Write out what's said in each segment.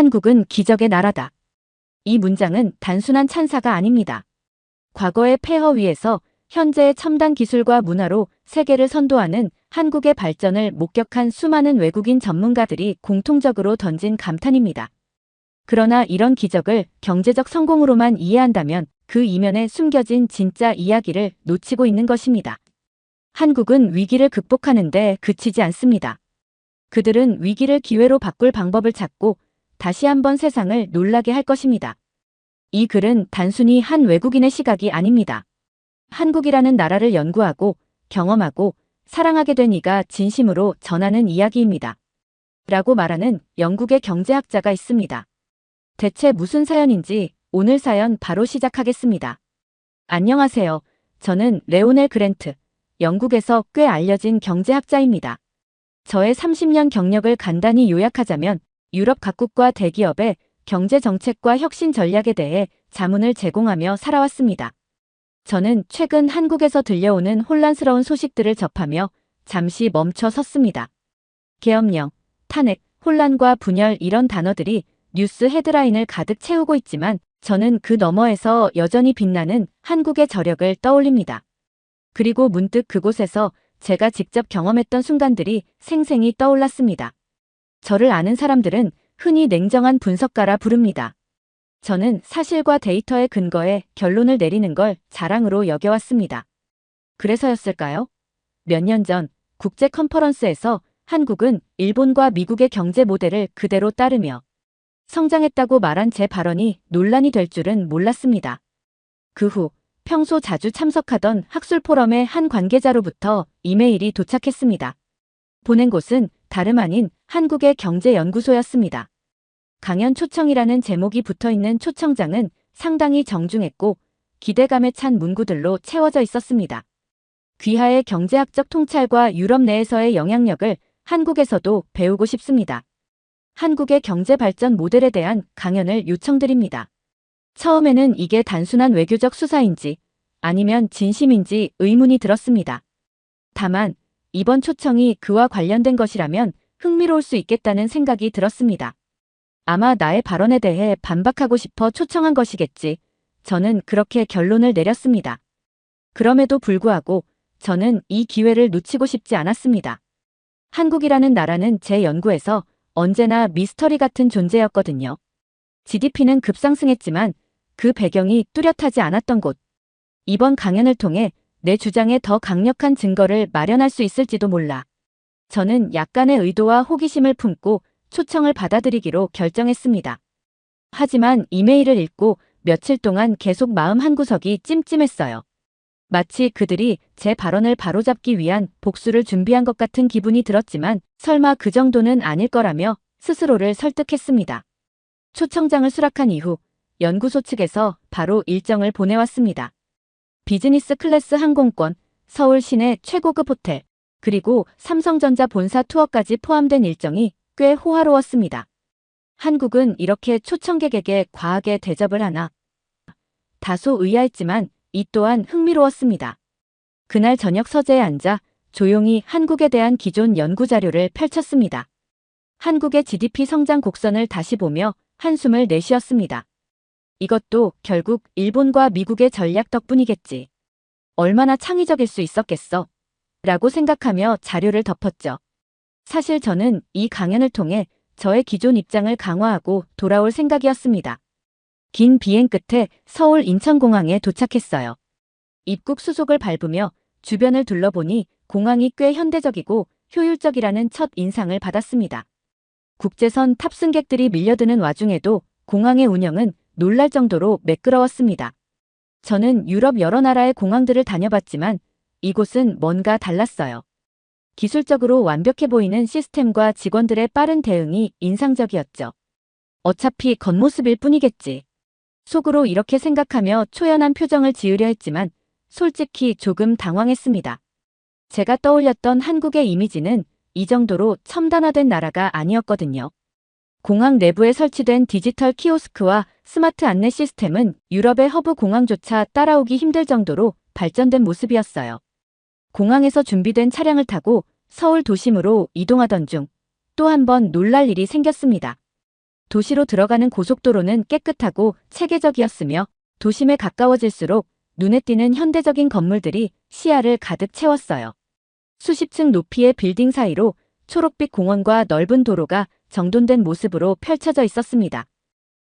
한국은 기적의 나라다. 이 문장은 단순한 찬사가 아닙니다. 과거의 폐허 위에서 현재의 첨단 기술과 문화로 세계를 선도하는 한국의 발전을 목격한 수많은 외국인 전문가들이 공통적으로 던진 감탄입니다. 그러나 이런 기적을 경제적 성공으로만 이해한다면 그 이면에 숨겨진 진짜 이야기를 놓치고 있는 것입니다. 한국은 위기를 극복하는 데 그치지 않습니다. 그들은 위기를 기회로 바꿀 방법을 찾고 다시 한번 세상을 놀라게 할 것입니다. 이 글은 단순히 한 외국인의 시각이 아닙니다. 한국이라는 나라를 연구하고 경험하고 사랑하게 된 이가 진심으로 전하는 이야기입니다. 라고 말하는 영국의 경제학자가 있습니다. 대체 무슨 사연인지 오늘 사연 바로 시작하겠습니다. 안녕하세요. 저는 레오넬 그랜트, 영국에서 꽤 알려진 경제학자입니다. 저의 30년 경력을 간단히 요약하자면 유럽 각국과 대기업의 경제 정책과 혁신 전략에 대해 자문을 제공하며 살아왔습니다. 저는 최근 한국에서 들려오는 혼란스러운 소식들을 접하며 잠시 멈춰 섰습니다. 계엄령, 탄핵, 혼란과 분열 이런 단어들이 뉴스 헤드라인을 가득 채우고 있지만 저는 그 너머에서 여전히 빛나는 한국의 저력을 떠올립니다. 그리고 문득 그곳에서 제가 직접 경험했던 순간들이 생생히 떠올랐습니다. 저를 아는 사람들은 흔히 냉정한 분석가라 부릅니다. 저는 사실과 데이터의 근거에 결론을 내리는 걸 자랑으로 여겨왔습니다. 그래서였을까요? 몇 년 전 국제 컨퍼런스에서 한국은 일본과 미국의 경제 모델을 그대로 따르며 성장했다고 말한 제 발언이 논란이 될 줄은 몰랐습니다. 그 후 평소 자주 참석하던 학술 포럼의 한 관계자로부터 이메일이 도착했습니다. 보낸 곳은 다름 아닌 한국의 경제연구소였습니다. 강연 초청이라는 제목이 붙어있는 초청장은 상당히 정중했고 기대감에 찬 문구들로 채워져 있었습니다. 귀하의 경제학적 통찰과 유럽 내에서의 영향력을 한국에서도 배우고 싶습니다. 한국의 경제 발전 모델에 대한 강연을 요청드립니다. 처음에는 이게 단순한 외교적 수사인지 아니면 진심인지 의문이 들었습니다. 다만 이번 초청이 그와 관련된 것이라면 흥미로울 수 있겠다는 생각이 들었습니다. 아마 나의 발언에 대해 반박하고 싶어 초청한 것이겠지. 저는 그렇게 결론을 내렸습니다. 그럼에도 불구하고 저는 이 기회를 놓치고 싶지 않았습니다. 한국이라는 나라는 제 연구에서 언제나 미스터리 같은 존재였거든요. GDP는 급상승했지만 그 배경이 뚜렷하지 않았던 곳. 이번 강연을 통해 내 주장에 더 강력한 증거를 마련할 수 있을지도 몰라. 저는 약간의 의도와 호기심을 품고 초청을 받아들이기로 결정했습니다. 하지만 이메일을 읽고 며칠 동안 계속 마음 한구석이 찜찜했어요. 마치 그들이 제 발언을 바로잡기 위한 복수를 준비한 것 같은 기분이 들었지만 설마 그 정도는 아닐 거라며 스스로를 설득했습니다. 초청장을 수락한 이후 연구소 측에서 바로 일정을 보내왔습니다. 비즈니스 클래스 항공권, 서울 시내 최고급 호텔, 그리고 삼성전자 본사 투어까지 포함된 일정이 꽤 호화로웠습니다. 한국은 이렇게 초청객에게 과하게 대접을 하나? 다소 의아했지만 이 또한 흥미로웠습니다. 그날 저녁 서재에 앉아 조용히 한국에 대한 기존 연구 자료를 펼쳤습니다. 한국의 GDP 성장 곡선을 다시 보며 한숨을 내쉬었습니다. 이것도 결국 일본과 미국의 전략 덕분이겠지. 얼마나 창의적일 수 있었겠어? 라고 생각하며 자료를 덮었죠. 사실 저는 이 강연을 통해 저의 기존 입장을 강화하고 돌아올 생각이었습니다. 긴 비행 끝에 서울 인천공항에 도착했어요. 입국 수속을 밟으며 주변을 둘러보니 공항이 꽤 현대적이고 효율적이라는 첫 인상을 받았습니다. 국제선 탑승객들이 밀려드는 와중에도 공항의 운영은 놀랄 정도로 매끄러웠습니다. 저는 유럽 여러 나라의 공항들을 다녀봤지만 이곳은 뭔가 달랐어요. 기술적으로 완벽해 보이는 시스템과 직원들의 빠른 대응이 인상적이었죠. 어차피 겉모습일 뿐이겠지. 속으로 이렇게 생각하며 초연한 표정을 지으려 했지만 솔직히 조금 당황했습니다. 제가 떠올렸던 한국의 이미지는 이 정도로 첨단화된 나라가 아니었거든요. 공항 내부에 설치된 디지털 키오스크와 스마트 안내 시스템은 유럽의 허브 공항조차 따라오기 힘들 정도로 발전된 모습이었어요. 공항에서 준비된 차량을 타고 서울 도심으로 이동하던 중 또 한 번 놀랄 일이 생겼습니다. 도시로 들어가는 고속도로는 깨끗하고 체계적이었으며 도심에 가까워질수록 눈에 띄는 현대적인 건물들이 시야를 가득 채웠어요. 수십 층 높이의 빌딩 사이로 초록빛 공원과 넓은 도로가 정돈된 모습으로 펼쳐져 있었습니다.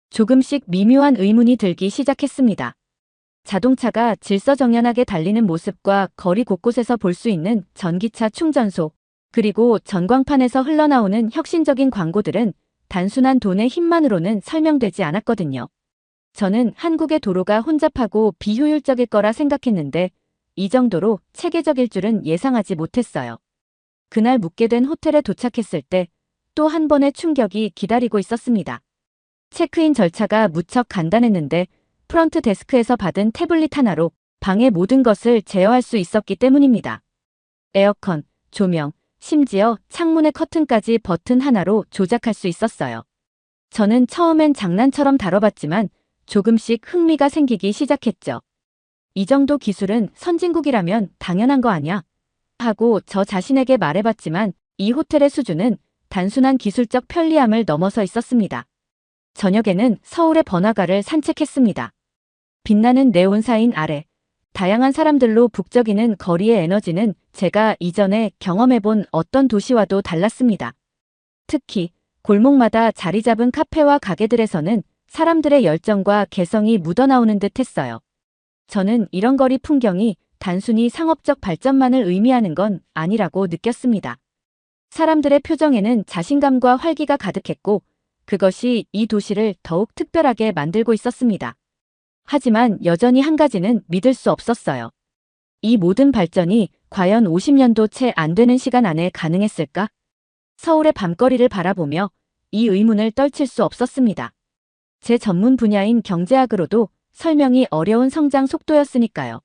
조금씩 미묘한 의문이 들기 시작했습니다. 자동차가 질서정연하게 달리는 모습과 거리 곳곳에서 볼 수 있는 전기차 충전소, 그리고 전광판에서 흘러나오는 혁신적인 광고들은 단순한 돈의 힘만으로는 설명되지 않았거든요. 저는 한국의 도로가 혼잡하고 비효율적일 거라 생각했는데 이 정도로 체계적일 줄은 예상하지 못했어요. 그날 묵게 된 호텔에 도착했을 때 또 한 번의 충격이 기다리고 있었습니다. 체크인 절차가 무척 간단했는데 프런트 데스크에서 받은 태블릿 하나로 방의 모든 것을 제어할 수 있었기 때문입니다. 에어컨, 조명, 심지어 창문의 커튼까지 버튼 하나로 조작할 수 있었어요. 저는 처음엔 장난처럼 다뤄봤지만 조금씩 흥미가 생기기 시작했죠. 이 정도 기술은 선진국이라면 당연한 거 아냐? 하고 저 자신에게 말해봤지만 이 호텔의 수준은 단순한 기술적 편리함을 넘어서 있었습니다. 저녁에는 서울의 번화가를 산책했습니다. 빛나는 네온사인 아래 다양한 사람들로 북적이는 거리의 에너지는 제가 이전에 경험해본 어떤 도시와도 달랐습니다. 특히 골목마다 자리 잡은 카페와 가게들에서는 사람들의 열정과 개성이 묻어나오는 듯 했어요. 저는 이런 거리 풍경이 단순히 상업적 발전만을 의미하는 건 아니라고 느꼈습니다. 사람들의 표정에는 자신감과 활기가 가득했고 그것이 이 도시를 더욱 특별하게 만들고 있었습니다. 하지만 여전히 한 가지는 믿을 수 없었어요. 이 모든 발전이 과연 50년도 채 안 되는 시간 안에 가능했을까? 서울의 밤거리를 바라보며 이 의문을 떨칠 수 없었습니다. 제 전문 분야인 경제학으로도 설명이 어려운 성장 속도였으니까요.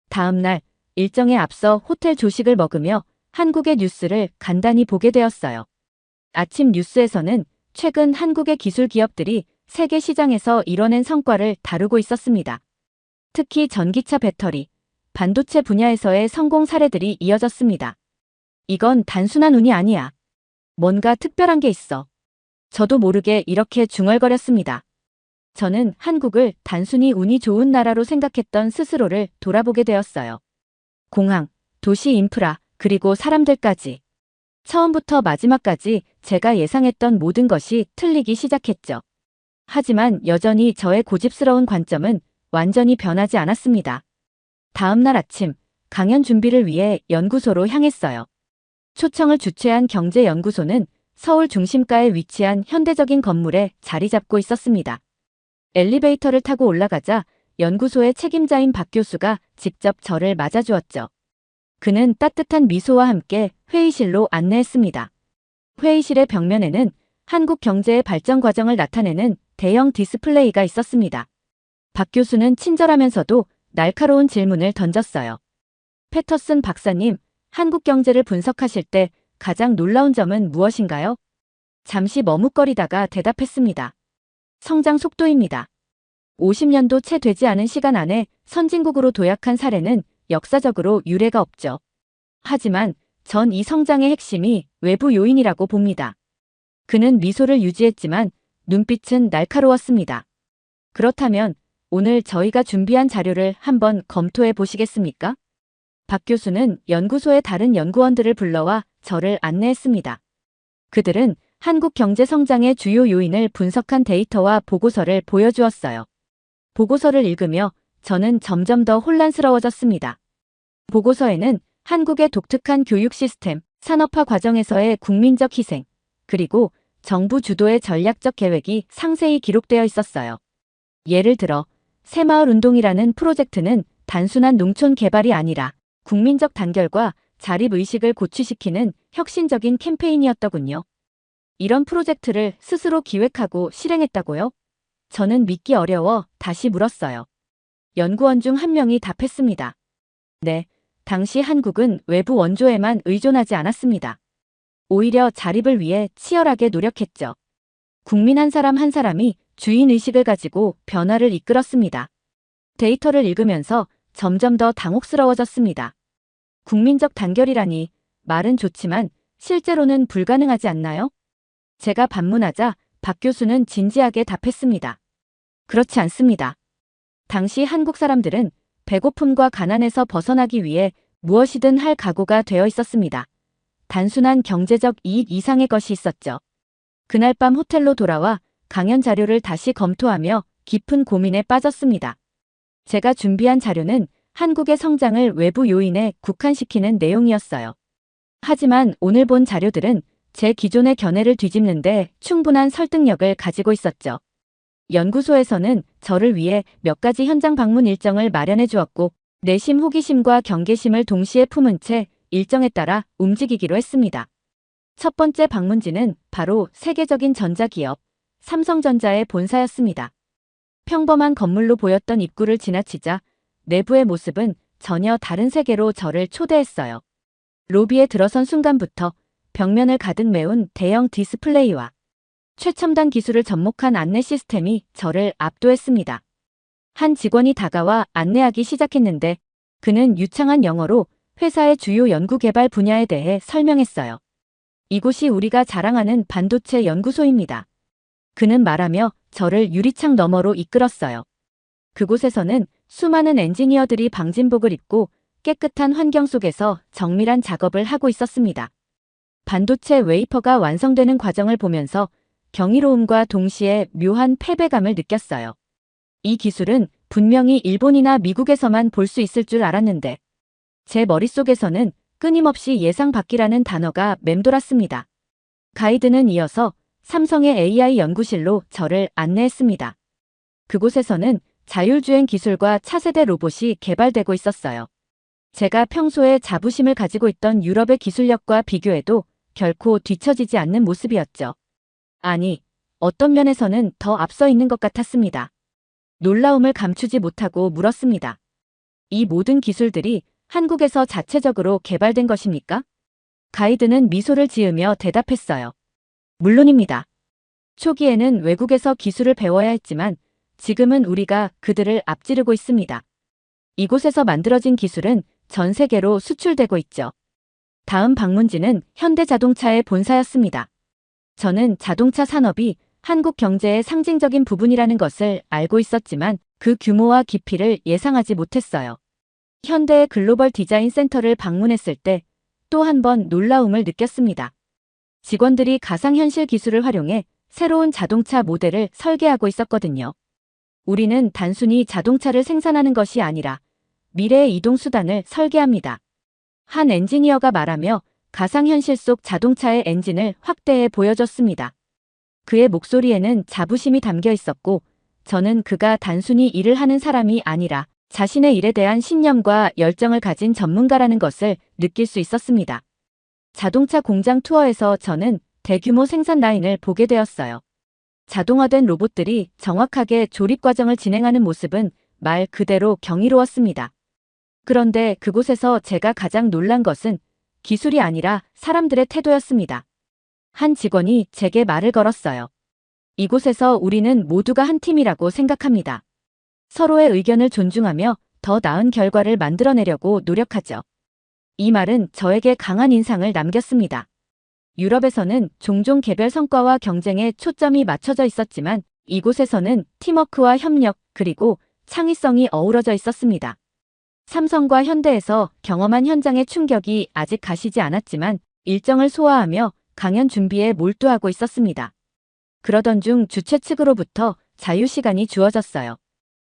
다음 날 일정에 앞서 호텔 조식을 먹으며 한국의 뉴스를 간단히 보게 되었어요. 아침 뉴스에서는 최근 한국의 기술 기업들이 세계 시장에서 이뤄낸 성과를 다루고 있었습니다. 특히 전기차 배터리, 반도체 분야에서의 성공 사례들이 이어졌습니다. 이건 단순한 운이 아니야. 뭔가 특별한 게 있어. 저도 모르게 이렇게 중얼거렸습니다. 저는 한국을 단순히 운이 좋은 나라로 생각했던 스스로를 돌아보게 되었어요. 공항, 도시 인프라, 그리고 사람들까지. 처음부터 마지막까지 제가 예상했던 모든 것이 틀리기 시작했죠. 하지만 여전히 저의 고집스러운 관점은 완전히 변하지 않았습니다. 다음 날 아침, 강연 준비를 위해 연구소로 향했어요. 초청을 주최한 경제연구소는 서울 중심가에 위치한 현대적인 건물에 자리 잡고 있었습니다. 엘리베이터를 타고 올라가자 연구소의 책임자인 박 교수가 직접 저를 맞아주었죠. 그는 따뜻한 미소와 함께 회의실로 안내했습니다. 회의실의 벽면에는 한국 경제의 발전 과정을 나타내는 대형 디스플레이가 있었습니다. 박 교수는 친절하면서도 날카로운 질문을 던졌어요. 패터슨 박사님, 한국 경제를 분석하실 때 가장 놀라운 점은 무엇인가요? 잠시 머뭇거리다가 대답했습니다. 성장 속도입니다. 50년도 채 되지 않은 시간 안에 선진국으로 도약한 사례는 역사적으로 유례가 없죠. 하지만 전 이 성장의 핵심이 외부 요인이라고 봅니다. 그는 미소를 유지했지만 눈빛은 날카로웠습니다. 그렇다면 오늘 저희가 준비한 자료를 한번 검토해 보시겠습니까? 박 교수는 연구소의 다른 연구원들을 불러와 저를 안내했습니다. 그들은 한국 경제 성장의 주요 요인을 분석한 데이터와 보고서를 보여주었어요. 보고서를 읽으며 저는 점점 더 혼란스러워졌습니다. 보고서에는 한국의 독특한 교육 시스템, 산업화 과정에서의 국민적 희생, 그리고 정부 주도의 전략적 계획이 상세히 기록되어 있었어요. 예를 들어 새마을 운동이라는 프로젝트는 단순한 농촌 개발이 아니라 국민적 단결과 자립의식을 고취시키는 혁신적인 캠페인이었더군요. 이런 프로젝트를 스스로 기획하고 실행했다고요? 저는 믿기 어려워 다시 물었어요. 연구원 중 한 명이 답했습니다. 네, 당시 한국은 외부 원조에만 의존하지 않았습니다. 오히려 자립을 위해 치열하게 노력했죠. 국민 한 사람 한 사람이 주인의식을 가지고 변화를 이끌었습니다. 데이터를 읽으면서 점점 더 당혹스러워졌습니다. 국민적 단결이라니 말은 좋지만 실제로는 불가능하지 않나요? 제가 반문하자 박 교수는 진지하게 답했습니다. 그렇지 않습니다. 당시 한국 사람들은 배고픔과 가난에서 벗어나기 위해 무엇이든 할 각오가 되어 있었습니다. 단순한 경제적 이익 이상의 것이 있었죠. 그날 밤 호텔로 돌아와 강연 자료를 다시 검토하며 깊은 고민에 빠졌습니다. 제가 준비한 자료는 한국의 성장을 외부 요인에 국한시키는 내용이었어요. 하지만 오늘 본 자료들은 제 기존의 견해를 뒤집는데 충분한 설득력을 가지고 있었죠. 연구소에서는 저를 위해 몇 가지 현장 방문 일정을 마련해 주었고 내심 호기심과 경계심을 동시에 품은 채 일정에 따라 움직이기로 했습니다. 첫 번째 방문지는 바로 세계적인 전자기업 삼성전자의 본사였습니다. 평범한 건물로 보였던 입구를 지나치자 내부의 모습은 전혀 다른 세계로 저를 초대했어요. 로비에 들어선 순간부터 벽면을 가득 메운 대형 디스플레이와 최첨단 기술을 접목한 안내 시스템이 저를 압도했습니다. 한 직원이 다가와 안내하기 시작했는데 그는 유창한 영어로 회사의 주요 연구개발 분야에 대해 설명했어요. 이곳이 우리가 자랑하는 반도체 연구소입니다. 그는 말하며 저를 유리창 너머로 이끌었어요. 그곳에서는 수많은 엔지니어들이 방진복을 입고 깨끗한 환경 속에서 정밀한 작업을 하고 있었습니다. 반도체 웨이퍼가 완성되는 과정을 보면서 경이로움과 동시에 묘한 패배감을 느꼈어요. 이 기술은 분명히 일본이나 미국에서만 볼 수 있을 줄 알았는데 제 머릿속에서는 끊임없이 예상 밖이라는 단어가 맴돌았습니다. 가이드는 이어서 삼성의 AI 연구실로 저를 안내했습니다. 그곳에서는 자율주행 기술과 차세대 로봇이 개발되고 있었어요. 제가 평소에 자부심을 가지고 있던 유럽의 기술력과 비교해도 결코 뒤처지지 않는 모습이었죠. 아니, 어떤 면에서는 더 앞서 있는 것 같았습니다. 놀라움을 감추지 못하고 물었습니다. 이 모든 기술들이 한국에서 자체적으로 개발된 것입니까? 가이드는 미소를 지으며 대답했어요. 물론입니다. 초기에는 외국에서 기술을 배워야 했지만 지금은 우리가 그들을 앞지르고 있습니다. 이곳에서 만들어진 기술은 전 세계로 수출되고 있죠. 다음 방문지는 현대자동차의 본사였습니다. 저는 자동차 산업이 한국 경제의 상징적인 부분이라는 것을 알고 있었지만 그 규모와 깊이를 예상하지 못했어요. 현대의 글로벌 디자인 센터를 방문했을 때 또 한 번 놀라움을 느꼈습니다. 직원들이 가상현실 기술을 활용해 새로운 자동차 모델을 설계하고 있었거든요. 우리는 단순히 자동차를 생산하는 것이 아니라 미래의 이동수단을 설계합니다. 한 엔지니어가 말하며 가상현실 속 자동차의 엔진을 확대해 보여줬습니다. 그의 목소리에는 자부심이 담겨 있었고 저는 그가 단순히 일을 하는 사람이 아니라 자신의 일에 대한 신념과 열정을 가진 전문가라는 것을 느낄 수 있었습니다. 자동차 공장 투어에서 저는 대규모 생산 라인을 보게 되었어요. 자동화된 로봇들이 정확하게 조립 과정을 진행하는 모습은 말 그대로 경이로웠습니다. 그런데 그곳에서 제가 가장 놀란 것은 기술이 아니라 사람들의 태도였습니다. 한 직원이 제게 말을 걸었어요. 이곳에서 우리는 모두가 한 팀이라고 생각합니다. 서로의 의견을 존중하며 더 나은 결과를 만들어내려고 노력하죠. 이 말은 저에게 강한 인상을 남겼습니다. 유럽에서는 종종 개별 성과와 경쟁에 초점이 맞춰져 있었지만 이곳에서는 팀워크와 협력 그리고 창의성이 어우러져 있었습니다. 삼성과 현대에서 경험한 현장의 충격이 아직 가시지 않았지만 일정을 소화하며 강연 준비에 몰두하고 있었습니다. 그러던 중 주최 측으로부터 자유시간이 주어졌어요.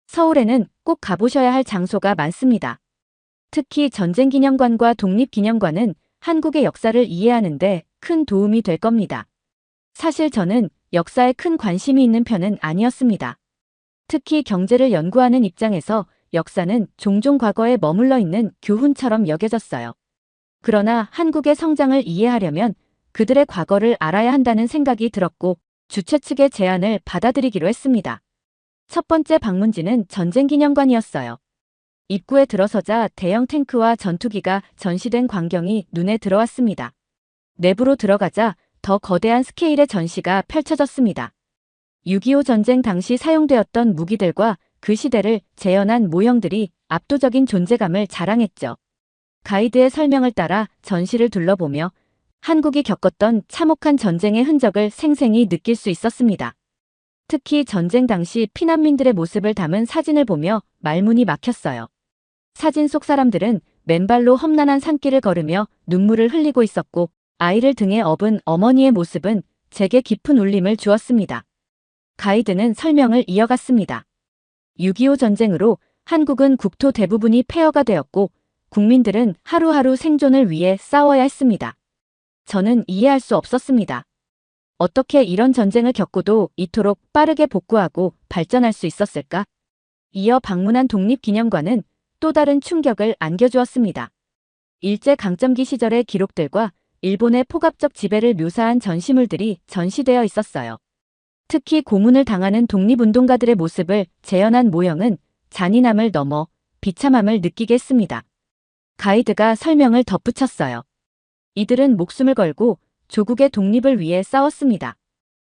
서울에는 꼭 가보셔야 할 장소가 많습니다. 특히 전쟁기념관과 독립기념관은 한국의 역사를 이해하는 데 큰 도움이 될 겁니다. 사실 저는 역사에 큰 관심이 있는 편은 아니었습니다. 특히 경제를 연구하는 입장에서 역사는 종종 과거에 머물러 있는 교훈처럼 여겨졌어요. 그러나 한국의 성장을 이해하려면 그들의 과거를 알아야 한다는 생각이 들었고 주최 측의 제안을 받아들이기로 했습니다. 첫 번째 방문지는 전쟁기념관이었어요. 입구에 들어서자 대형 탱크와 전투기가 전시된 광경이 눈에 들어왔습니다. 내부로 들어가자 더 거대한 스케일의 전시가 펼쳐졌습니다. 6.25 전쟁 당시 사용되었던 무기들과 그 시대를 재현한 모형들이 압도적인 존재감을 자랑했죠. 가이드의 설명을 따라 전시를 둘러보며 한국이 겪었던 참혹한 전쟁의 흔적을 생생히 느낄 수 있었습니다. 특히 전쟁 당시 피난민들의 모습을 담은 사진을 보며 말문이 막혔어요. 사진 속 사람들은 맨발로 험난한 산길을 걸으며 눈물을 흘리고 있었고 아이를 등에 업은 어머니의 모습은 제게 깊은 울림을 주었습니다. 가이드는 설명을 이어갔습니다. 6.25 전쟁으로 한국은 국토 대부분이 폐허가 되었고 국민들은 하루하루 생존을 위해 싸워야 했습니다. 저는 이해할 수 없었습니다. 어떻게 이런 전쟁을 겪고도 이토록 빠르게 복구하고 발전할 수 있었을까? 이어 방문한 독립기념관은 또 다른 충격을 안겨주었습니다. 일제강점기 시절의 기록들과 일본의 폭압적 지배를 묘사한 전시물들이 전시되어 있었어요. 특히 고문을 당하는 독립운동가들의 모습을 재현한 모형은 잔인함을 넘어 비참함을 느끼게 했습니다. 가이드가 설명을 덧붙였어요. 이들은 목숨을 걸고 조국의 독립을 위해 싸웠습니다.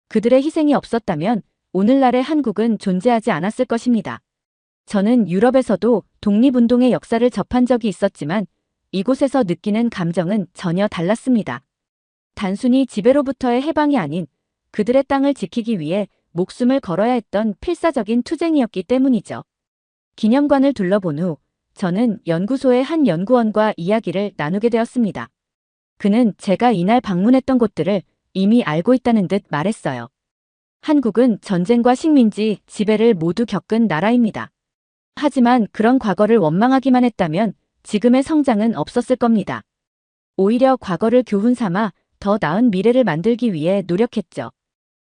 그들의 희생이 없었다면 오늘날의 한국은 존재하지 않았을 것입니다. 저는 유럽에서도 독립운동의 역사를 접한 적이 있었지만 이곳에서 느끼는 감정은 전혀 달랐습니다. 단순히 지배로부터의 해방이 아닌 그들의 땅을 지키기 위해 목숨을 걸어야 했던 필사적인 투쟁이었기 때문이죠. 기념관을 둘러본 후 저는 연구소의 한 연구원과 이야기를 나누게 되었습니다. 그는 제가 이날 방문했던 곳들을 이미 알고 있다는 듯 말했어요. 한국은 전쟁과 식민지, 지배를 모두 겪은 나라입니다. 하지만 그런 과거를 원망하기만 했다면 지금의 성장은 없었을 겁니다. 오히려 과거를 교훈 삼아 더 나은 미래를 만들기 위해 노력했죠.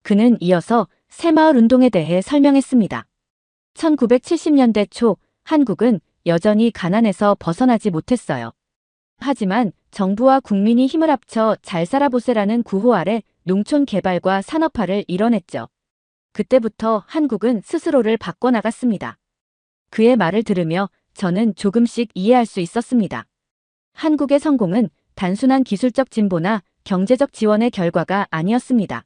그는 이어서 새마을 운동에 대해 설명했습니다. 1970년대 초 한국은 여전히 가난에서 벗어나지 못했어요. 하지만 정부와 국민이 힘을 합쳐 잘 살아보세라는 구호 아래 농촌 개발과 산업화를 이뤄냈죠. 그때부터 한국은 스스로를 바꿔나갔습니다. 그의 말을 들으며 저는 조금씩 이해할 수 있었습니다. 한국의 성공은 단순한 기술적 진보나 경제적 지원의 결과가 아니었습니다.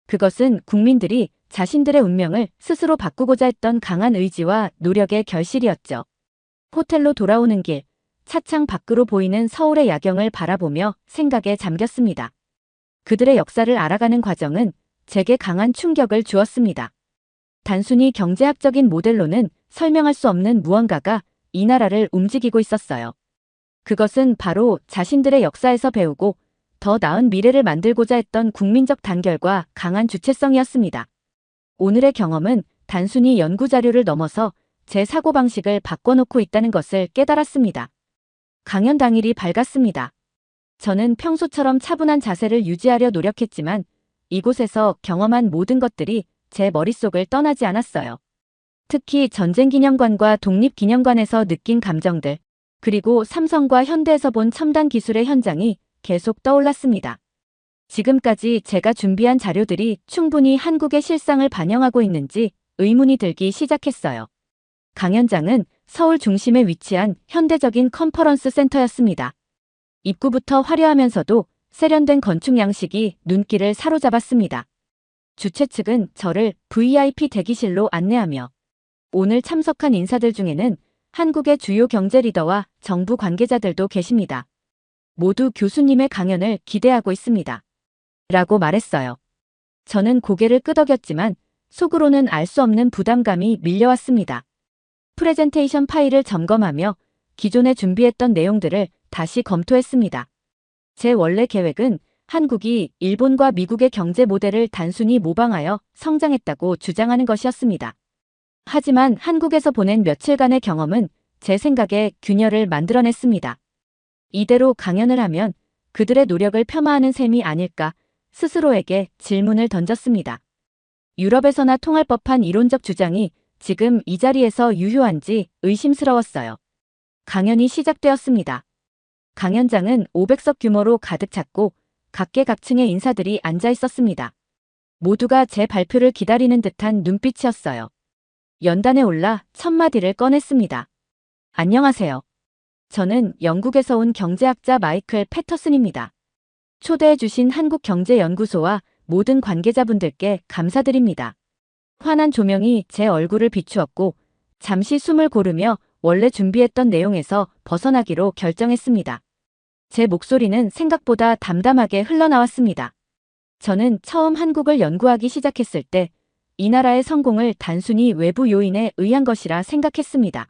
그것은 국민들이 자신들의 운명을 스스로 바꾸고자 했던 강한 의지와 노력의 결실이었죠. 호텔로 돌아오는 길, 차창 밖으로 보이는 서울의 야경을 바라보며 생각에 잠겼습니다. 그들의 역사를 알아가는 과정은 제게 강한 충격을 주었습니다. 단순히 경제학적인 모델로는 설명할 수 없는 무언가가 이 나라를 움직이고 있었어요. 그것은 바로 자신들의 역사에서 배우고 더 나은 미래를 만들고자 했던 국민적 단결과 강한 주체성이었습니다. 오늘의 경험은 단순히 연구 자료를 넘어서 제 사고방식을 바꿔놓고 있다는 것을 깨달았습니다. 강연 당일이 밝았습니다. 저는 평소처럼 차분한 자세를 유지하려 노력했지만 이곳에서 경험한 모든 것들이 제 머릿속을 떠나지 않았어요. 특히 전쟁기념관과 독립기념관에서 느낀 감정들, 그리고 삼성과 현대에서 본 첨단 기술의 현장이 계속 떠올랐습니다. 지금까지 제가 준비한 자료들이 충분히 한국의 실상을 반영하고 있는지 의문이 들기 시작했어요. 강연장은 서울 중심에 위치한 현대적인 컨퍼런스 센터였습니다. 입구부터 화려하면서도 세련된 건축 양식이 눈길을 사로잡았습니다. 주최 측은 저를 VIP 대기실로 안내하며 오늘 참석한 인사들 중에는 한국의 주요 경제 리더와 정부 관계자들도 계십니다. 모두 교수님의 강연을 기대하고 있습니다. 라고 말했어요. 저는 고개를 끄덕였지만 속으로는 알 수 없는 부담감이 밀려왔습니다. 프레젠테이션 파일을 점검하며 기존에 준비했던 내용들을 다시 검토했습니다. 제 원래 계획은 한국이 일본과 미국의 경제 모델을 단순히 모방하여 성장했다고 주장하는 것이었습니다. 하지만 한국에서 보낸 며칠간의 경험은 제 생각에 균열을 만들어냈습니다. 이대로 강연을 하면 그들의 노력을 폄하하는 셈이 아닐까 스스로에게 질문을 던졌습니다. 유럽에서나 통할 법한 이론적 주장이 지금 이 자리에서 유효한지 의심스러웠어요. 강연이 시작되었습니다. 강연장은 500석 규모로 가득 찼고 각계각층의 인사들이 앉아 있었습니다. 모두가 제 발표를 기다리는 듯한 눈빛이었어요. 연단에 올라 첫 마디를 꺼냈습니다. 안녕하세요. 저는 영국에서 온 경제학자 마이클 패터슨입니다. 초대해 주신 한국경제연구소와 모든 관계자분들께 감사드립니다. 환한 조명이 제 얼굴을 비추었고 잠시 숨을 고르며 원래 준비했던 내용에서 벗어나기로 결정했습니다. 제 목소리는 생각보다 담담하게 흘러나왔습니다. 저는 처음 한국을 연구하기 시작했을 때 이 나라의 성공을 단순히 외부 요인에 의한 것이라 생각했습니다.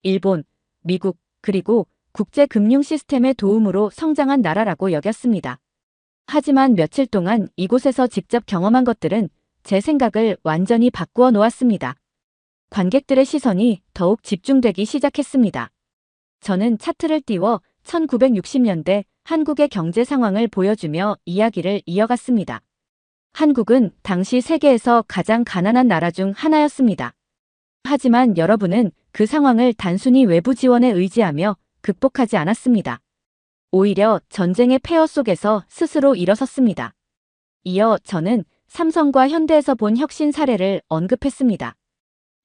일본, 미국, 그리고 국제 금융 시스템의 도움으로 성장한 나라라고 여겼습니다. 하지만 며칠 동안 이곳에서 직접 경험한 것들은 제 생각을 완전히 바꾸어 놓았습니다. 관객들의 시선이 더욱 집중되기 시작했습니다. 저는 차트를 띄워 1960년대 한국의 경제 상황을 보여주며 이야기를 이어갔습니다. 한국은 당시 세계에서 가장 가난한 나라 중 하나였습니다. 하지만 여러분은 그 상황을 단순히 외부 지원에 의지하며 극복하지 않았습니다. 오히려 전쟁의 폐허 속에서 스스로 일어섰습니다. 이어 저는 삼성과 현대에서 본 혁신 사례를 언급했습니다.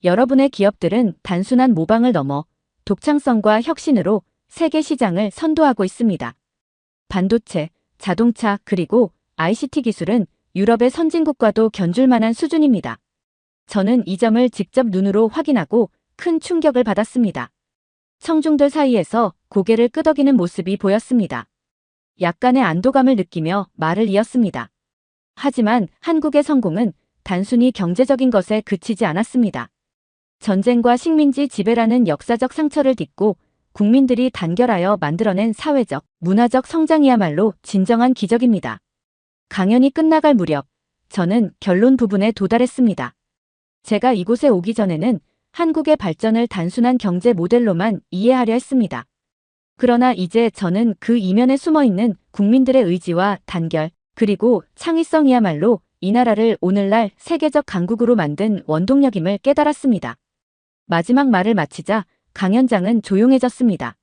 여러분의 기업들은 단순한 모방을 넘어 독창성과 혁신으로 세계 시장을 선도하고 있습니다. 반도체, 자동차 그리고 ICT 기술은 유럽의 선진국과도 견줄 만한 수준입니다. 저는 이 점을 직접 눈으로 확인하고 큰 충격을 받았습니다. 청중들 사이에서 고개를 끄덕이는 모습이 보였습니다. 약간의 안도감을 느끼며 말을 이었습니다. 하지만 한국의 성공은 단순히 경제적인 것에 그치지 않았습니다. 전쟁과 식민지 지배라는 역사적 상처를 딛고 국민들이 단결하여 만들어낸 사회적, 문화적 성장이야말로 진정한 기적입니다. 강연이 끝나갈 무렵 저는 결론 부분에 도달했습니다. 제가 이곳에 오기 전에는 한국의 발전을 단순한 경제 모델로만 이해하려 했습니다. 그러나 이제 저는 그 이면에 숨어있는 국민들의 의지와 단결, 그리고 창의성이야말로 이 나라를 오늘날 세계적 강국으로 만든 원동력임을 깨달았습니다. 마지막 말을 마치자 강연장은 조용해졌습니다.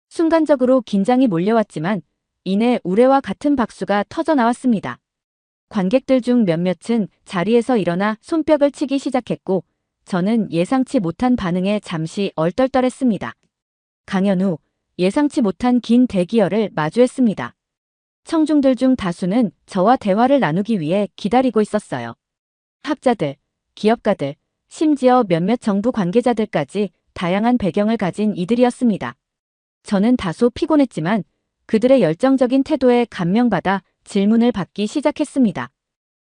순간적으로 긴장이 몰려왔지만 이내 우레와 같은 박수가 터져 나왔습니다. 관객들 중 몇몇은 자리에서 일어나 손뼉을 치기 시작했고 저는 예상치 못한 반응에 잠시 얼떨떨했습니다. 강연 후 예상치 못한 긴 대기열을 마주했습니다. 청중들 중 다수는 저와 대화를 나누기 위해 기다리고 있었어요. 학자들, 기업가들, 심지어 몇몇 정부 관계자들까지 다양한 배경을 가진 이들이었습니다. 저는 다소 피곤했지만 그들의 열정적인 태도에 감명받아 질문을 받기 시작했습니다.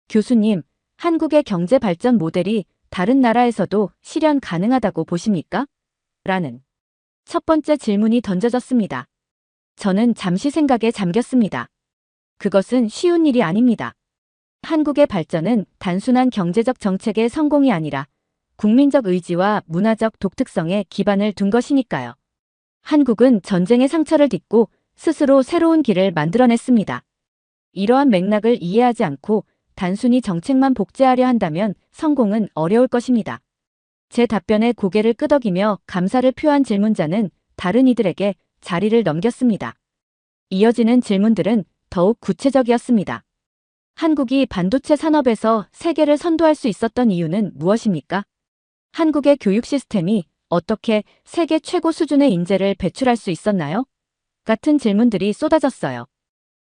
교수님, 한국의 경제 발전 모델이 다른 나라에서도 실현 가능하다고 보십니까? 라는 첫 번째 질문이 던져졌습니다. 저는 잠시 생각에 잠겼습니다. 그것은 쉬운 일이 아닙니다. 한국의 발전은 단순한 경제적 정책의 성공이 아니라 국민적 의지와 문화적 독특성에 기반을 둔 것이니까요. 한국은 전쟁의 상처를 딛고 스스로 새로운 길을 만들어냈습니다. 이러한 맥락을 이해하지 않고 단순히 정책만 복제하려 한다면 성공은 어려울 것입니다. 제 답변에 고개를 끄덕이며 감사를 표한 질문자는 다른 이들에게 자리를 넘겼습니다. 이어지는 질문들은 더욱 구체적이었습니다. 한국이 반도체 산업에서 세계를 선도할 수 있었던 이유는 무엇입니까? 한국의 교육 시스템이 어떻게 세계 최고 수준의 인재를 배출할 수 있었나요? 같은 질문들이 쏟아졌어요.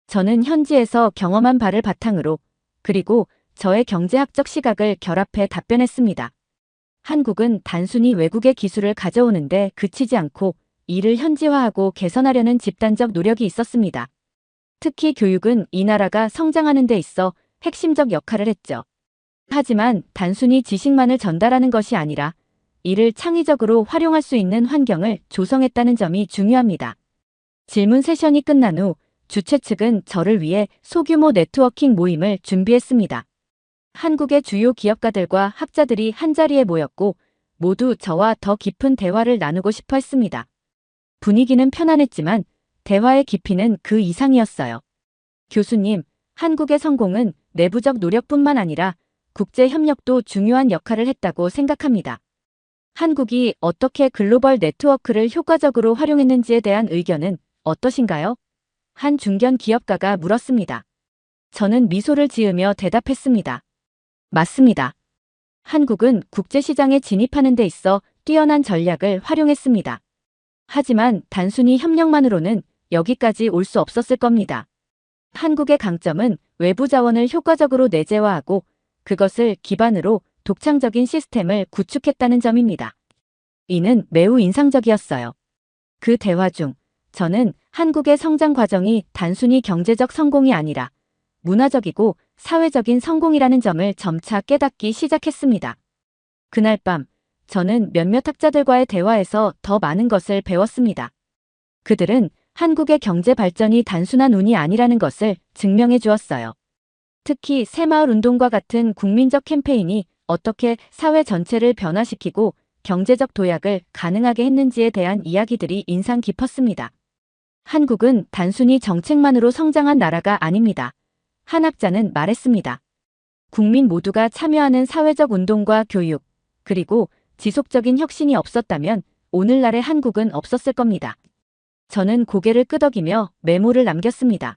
저는 현지에서 경험한 바를 바탕으로 그리고 저의 경제학적 시각을 결합해 답변했습니다. 한국은 단순히 외국의 기술을 가져오는데 그치지 않고 이를 현지화하고 개선하려는 집단적 노력이 있었습니다. 특히 교육은 이 나라가 성장하는 데 있어 핵심적 역할을 했죠. 하지만 단순히 지식만을 전달하는 것이 아니라 이를 창의적으로 활용할 수 있는 환경을 조성했다는 점이 중요합니다. 질문 세션이 끝난 후 주최 측은 저를 위해 소규모 네트워킹 모임을 준비했습니다. 한국의 주요 기업가들과 학자들이 한자리에 모였고 모두 저와 더 깊은 대화를 나누고 싶어 했습니다. 분위기는 편안했지만 대화의 깊이는 그 이상이었어요. 교수님, 한국의 성공은 내부적 노력뿐만 아니라 국제 협력도 중요한 역할을 했다고 생각합니다. 한국이 어떻게 글로벌 네트워크를 효과적으로 활용했는지에 대한 의견은 어떠신가요? 한 중견 기업가가 물었습니다. 저는 미소를 지으며 대답했습니다. 맞습니다. 한국은 국제시장에 진입하는 데 있어 뛰어난 전략을 활용했습니다. 하지만 단순히 협력만으로는 여기까지 올 수 없었을 겁니다. 한국의 강점은 외부 자원을 효과적으로 내재화하고 그것을 기반으로 독창적인 시스템을 구축했다는 점입니다. 이는 매우 인상적이었어요. 그 대화 중 저는 한국의 성장 과정이 단순히 경제적 성공이 아니라 문화적이고 사회적인 성공이라는 점을 점차 깨닫기 시작했습니다. 그날 밤, 저는 몇몇 학자들과의 대화에서 더 많은 것을 배웠습니다. 그들은 한국의 경제 발전이 단순한 운이 아니라는 것을 증명해 주었어요. 특히 새마을 운동과 같은 국민적 캠페인이 어떻게 사회 전체를 변화시키고 경제적 도약을 가능하게 했는지에 대한 이야기들이 인상 깊었습니다. 한국은 단순히 정책만으로 성장한 나라가 아닙니다. 한 학자는 말했습니다. 국민 모두가 참여하는 사회적 운동과 교육, 그리고 지속적인 혁신이 없었다면 오늘날의 한국은 없었을 겁니다. 저는 고개를 끄덕이며 메모를 남겼습니다.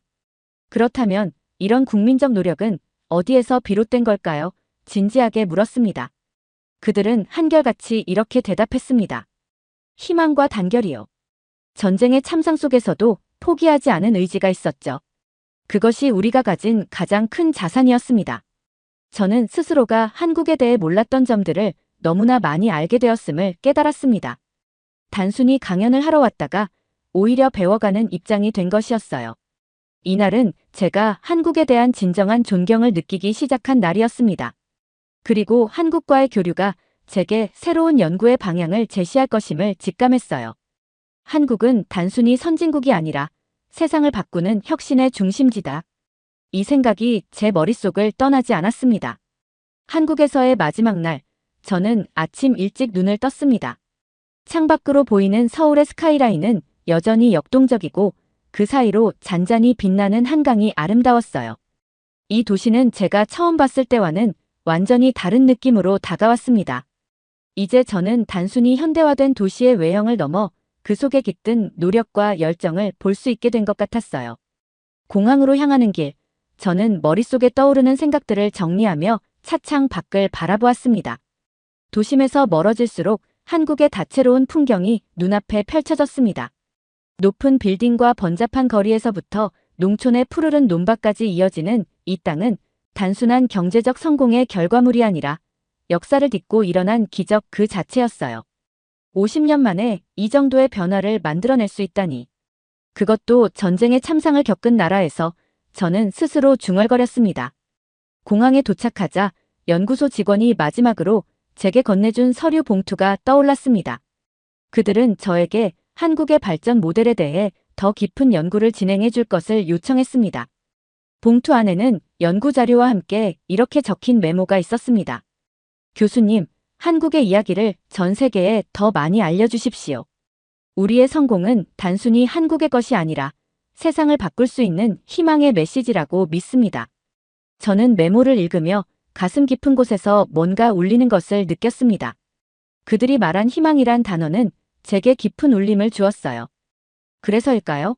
그렇다면 이런 국민적 노력은 어디에서 비롯된 걸까요? 진지하게 물었습니다. 그들은 한결같이 이렇게 대답했습니다. 희망과 단결이요. 전쟁의 참상 속에서도 포기하지 않은 의지가 있었죠. 그것이 우리가 가진 가장 큰 자산이었습니다. 저는 스스로가 한국에 대해 몰랐던 점들을 너무나 많이 알게 되었음을 깨달았습니다. 단순히 강연을 하러 왔다가 오히려 배워가는 입장이 된 것이었어요. 이날은 제가 한국에 대한 진정한 존경을 느끼기 시작한 날이었습니다. 그리고 한국과의 교류가 제게 새로운 연구의 방향을 제시할 것임을 직감했어요. 한국은 단순히 선진국이 아니라 세상을 바꾸는 혁신의 중심지다. 이 생각이 제 머릿속을 떠나지 않았습니다. 한국에서의 마지막 날, 저는 아침 일찍 눈을 떴습니다. 창밖으로 보이는 서울의 스카이라인은 여전히 역동적이고 그 사이로 잔잔히 빛나는 한강이 아름다웠어요. 이 도시는 제가 처음 봤을 때와는 완전히 다른 느낌으로 다가왔습니다. 이제 저는 단순히 현대화된 도시의 외형을 넘어 그 속에 깃든 노력과 열정을 볼 수 있게 된 것 같았어요. 공항으로 향하는 길, 저는 머릿속에 떠오르는 생각들을 정리하며 차창 밖을 바라보았습니다. 도심에서 멀어질수록 한국의 다채로운 풍경이 눈앞에 펼쳐졌습니다. 높은 빌딩과 번잡한 거리에서부터 농촌의 푸르른 논밭까지 이어지는 이 땅은 단순한 경제적 성공의 결과물이 아니라 역사를 딛고 일어난 기적 그 자체였어요. 50년 만에 이 정도의 변화를 만들어낼 수 있다니. 그것도 전쟁의 참상을 겪은 나라에서 저는 스스로 중얼거렸습니다. 공항에 도착하자 연구소 직원이 마지막으로 제게 건네준 서류 봉투가 떠올랐습니다. 그들은 저에게 한국의 발전 모델에 대해 더 깊은 연구를 진행해 줄 것을 요청했습니다. 봉투 안에는 연구 자료와 함께 이렇게 적힌 메모가 있었습니다. 교수님, 한국의 이야기를 전 세계에 더 많이 알려주십시오. 우리의 성공은 단순히 한국의 것이 아니라 세상을 바꿀 수 있는 희망의 메시지라고 믿습니다. 저는 메모를 읽으며 가슴 깊은 곳에서 뭔가 울리는 것을 느꼈습니다. 그들이 말한 희망이란 단어는 제게 깊은 울림을 주었어요. 그래서일까요?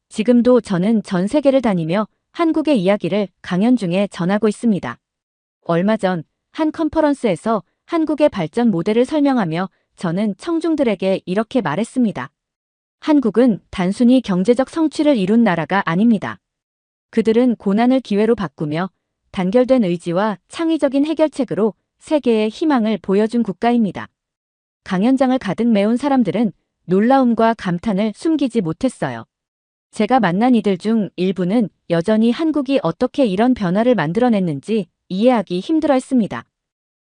지금도 저는 전 세계를 다니며 한국의 이야기를 강연 중에 전하고 있습니다. 얼마 전 한 컨퍼런스에서 한국의 발전 모델을 설명하며 저는 청중들에게 이렇게 말했습니다. 한국은 단순히 경제적 성취를 이룬 나라가 아닙니다. 그들은 고난을 기회로 바꾸며 단결된 의지와 창의적인 해결책으로 세계에 희망을 보여준 국가입니다. 강연장을 가득 메운 사람들은 놀라움과 감탄을 숨기지 못했어요. 제가 만난 이들 중 일부는 여전히 한국이 어떻게 이런 변화를 만들어냈는지 이해하기 힘들어했습니다.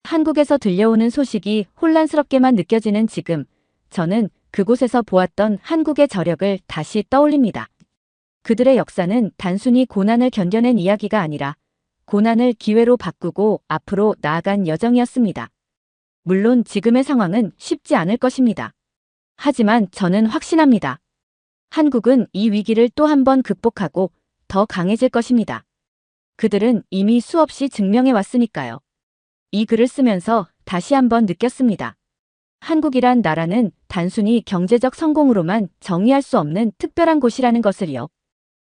한국에서 들려오는 소식이 혼란스럽게만 느껴지는 지금, 저는 그곳에서 보았던 한국의 저력을 다시 떠올립니다. 그들의 역사는 단순히 고난을 견뎌낸 이야기가 아니라 고난을 기회로 바꾸고 앞으로 나아간 여정이었습니다. 물론 지금의 상황은 쉽지 않을 것입니다. 하지만 저는 확신합니다. 한국은 이 위기를 또 한 번 극복하고 더 강해질 것입니다. 그들은 이미 수없이 증명해 왔으니까요. 이 글을 쓰면서 다시 한번 느꼈습니다. 한국이란 나라는 단순히 경제적 성공으로만 정의할 수 없는 특별한 곳이라는 것을요.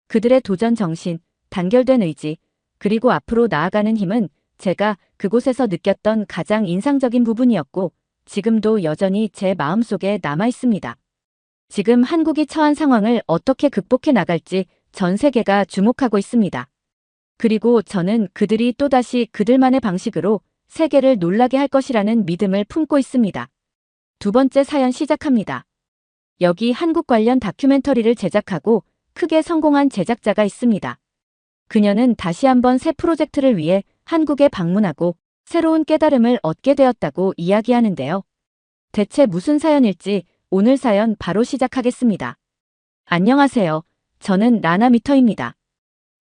그들의 도전 정신, 단결된 의지, 그리고 앞으로 나아가는 힘은 제가 그곳에서 느꼈던 가장 인상적인 부분이었고 지금도 여전히 제 마음속에 남아 있습니다. 지금 한국이 처한 상황을 어떻게 극복해 나갈지 전 세계가 주목하고 있습니다. 그리고 저는 그들이 또다시 그들만의 방식으로 세계를 놀라게 할 것이라는 믿음을 품고 있습니다. 두 번째 사연 시작합니다. 여기 한국 관련 다큐멘터리를 제작하고 크게 성공한 제작자가 있습니다. 그녀는 다시 한번 새 프로젝트를 위해 한국에 방문하고 새로운 깨달음을 얻게 되었다고 이야기하는데요. 대체 무슨 사연일지 오늘 사연 바로 시작하겠습니다. 안녕하세요. 저는 라나미터입니다.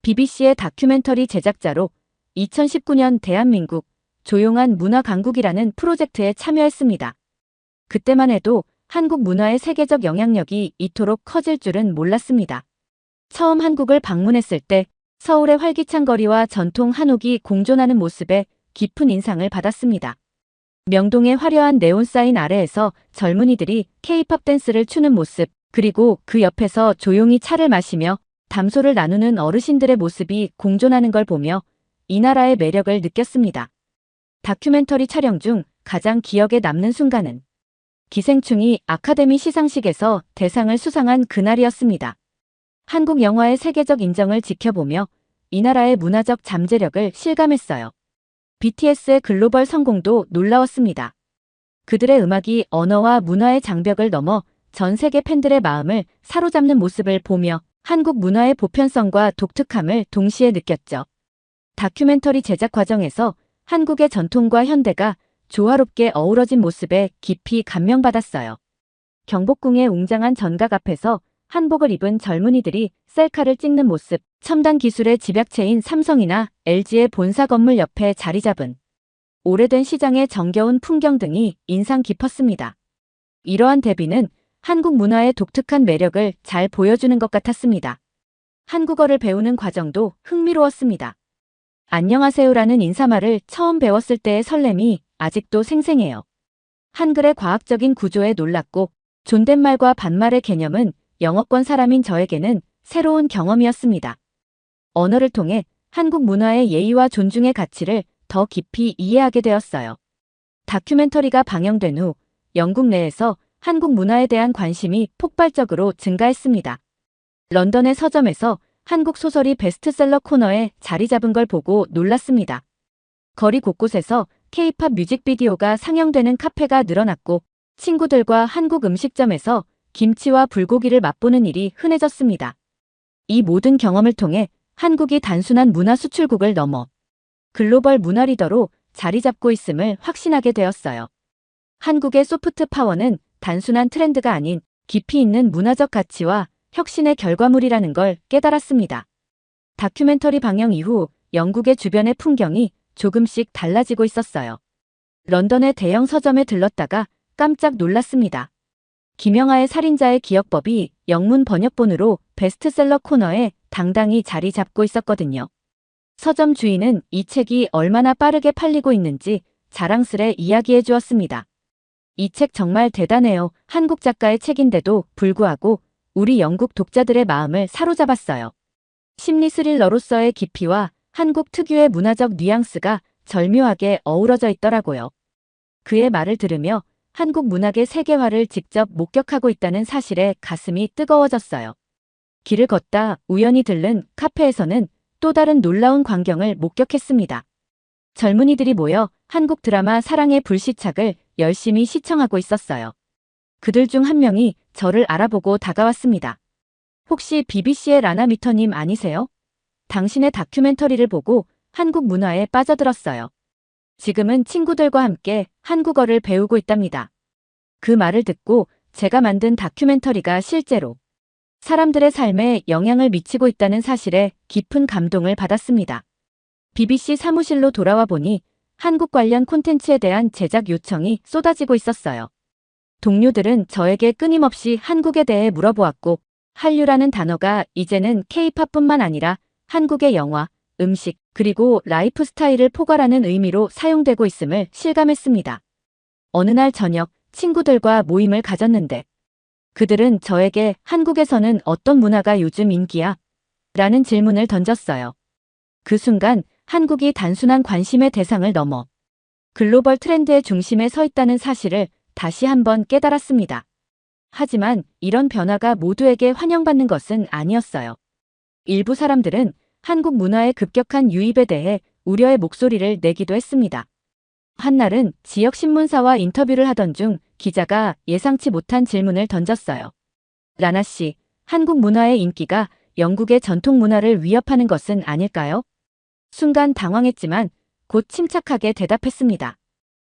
BBC의 다큐멘터리 제작자로 2019년 대한민국 조용한 문화 강국이라는 프로젝트에 참여했습니다. 그때만 해도 한국 문화의 세계적 영향력이 이토록 커질 줄은 몰랐습니다. 처음 한국을 방문했을 때 서울의 활기찬 거리와 전통 한옥이 공존하는 모습에 깊은 인상을 받았습니다. 명동의 화려한 네온사인 아래에서 젊은이들이 K-팝 댄스를 추는 모습, 그리고 그 옆에서 조용히 차를 마시며 담소를 나누는 어르신들의 모습이 공존하는 걸 보며 이 나라의 매력을 느꼈습니다. 다큐멘터리 촬영 중 가장 기억에 남는 순간은 기생충이 아카데미 시상식에서 대상을 수상한 그날이었습니다. 한국 영화의 세계적 인정을 지켜보며 이 나라의 문화적 잠재력을 실감했어요. BTS의 글로벌 성공도 놀라웠습니다. 그들의 음악이 언어와 문화의 장벽을 넘어 전 세계 팬들의 마음을 사로잡는 모습을 보며 한국 문화의 보편성과 독특함을 동시에 느꼈죠. 다큐멘터리 제작 과정에서 한국의 전통과 현대가 조화롭게 어우러진 모습에 깊이 감명받았어요. 경복궁의 웅장한 전각 앞에서 한복을 입은 젊은이들이 셀카를 찍는 모습, 첨단 기술의 집약체인 삼성이나 LG의 본사 건물 옆에 자리 잡은 오래된 시장의 정겨운 풍경 등이 인상 깊었습니다. 이러한 대비는 한국 문화의 독특한 매력을 잘 보여주는 것 같았습니다. 한국어를 배우는 과정도 흥미로웠습니다. 안녕하세요라는 인사말을 처음 배웠을 때의 설렘이 아직도 생생해요. 한글의 과학적인 구조에 놀랐고 존댓말과 반말의 개념은 영어권 사람인 저에게는 새로운 경험이었습니다. 언어를 통해 한국 문화의 예의와 존중의 가치를 더 깊이 이해하게 되었어요. 다큐멘터리가 방영된 후 영국 내에서 한국 문화에 대한 관심이 폭발적으로 증가했습니다. 런던의 서점에서 한국 소설이 베스트셀러 코너에 자리 잡은 걸 보고 놀랐습니다. 거리 곳곳에서 K-팝 뮤직비디오가 상영되는 카페가 늘어났고 친구들과 한국 음식점에서 김치와 불고기를 맛보는 일이 흔해졌습니다. 이 모든 경험을 통해 한국이 단순한 문화 수출국을 넘어 글로벌 문화 리더로 자리 잡고 있음을 확신하게 되었어요. 한국의 소프트 파워는 단순한 트렌드가 아닌 깊이 있는 문화적 가치와 혁신의 결과물이라는 걸 깨달았습니다. 다큐멘터리 방영 이후 영국의 주변의 풍경이 조금씩 달라지고 있었어요. 런던의 대형 서점에 들렀다가 깜짝 놀랐습니다. 김영하의 살인자의 기억법이 영문 번역본으로 베스트셀러 코너에 당당히 자리 잡고 있었거든요. 서점 주인은 이 책이 얼마나 빠르게 팔리고 있는지 자랑스레 이야기해 주었습니다. 이 책 정말 대단해요. 한국 작가의 책인데도 불구하고 우리 영국 독자들의 마음을 사로잡았어요. 심리 스릴러로서의 깊이와 한국 특유의 문화적 뉘앙스가 절묘하게 어우러져 있더라고요. 그의 말을 들으며 한국 문학의 세계화를 직접 목격하고 있다는 사실에 가슴이 뜨거워졌어요. 길을 걷다 우연히 들른 카페에서는 또 다른 놀라운 광경을 목격했습니다. 젊은이들이 모여 한국 드라마 사랑의 불시착을 열심히 시청하고 있었어요. 그들 중 한 명이 저를 알아보고 다가왔습니다. 혹시 BBC의 라나미터님 아니세요? 당신의 다큐멘터리를 보고 한국 문화에 빠져들었어요. 지금은 친구들과 함께 한국어를 배우고 있답니다. 그 말을 듣고 제가 만든 다큐멘터리가 실제로 사람들의 삶에 영향을 미치고 있다는 사실에 깊은 감동을 받았습니다. BBC 사무실로 돌아와 보니 한국 관련 콘텐츠에 대한 제작 요청이 쏟아지고 있었어요. 동료들은 저에게 끊임없이 한국에 대해 물어보았고 한류라는 단어가 이제는 K-팝뿐만 아니라 한국의 영화, 음식, 그리고 라이프 스타일을 포괄하는 의미로 사용되고 있음을 실감했습니다. 어느 날 저녁 친구들과 모임을 가졌는데 그들은 저에게 한국에서는 어떤 문화가 요즘 인기야? 라는 질문을 던졌어요. 그 순간 한국이 단순한 관심의 대상을 넘어 글로벌 트렌드의 중심에 서 있다는 사실을 다시 한번 깨달았습니다. 하지만 이런 변화가 모두에게 환영받는 것은 아니었어요. 일부 사람들은 한국 문화의 급격한 유입에 대해 우려의 목소리를 내기도 했습니다. 한날은 지역 신문사와 인터뷰를 하던 중 기자가 예상치 못한 질문을 던졌어요. 라나 씨, 한국 문화의 인기가 영국의 전통 문화를 위협하는 것은 아닐까요? 순간 당황했지만 곧 침착하게 대답했습니다.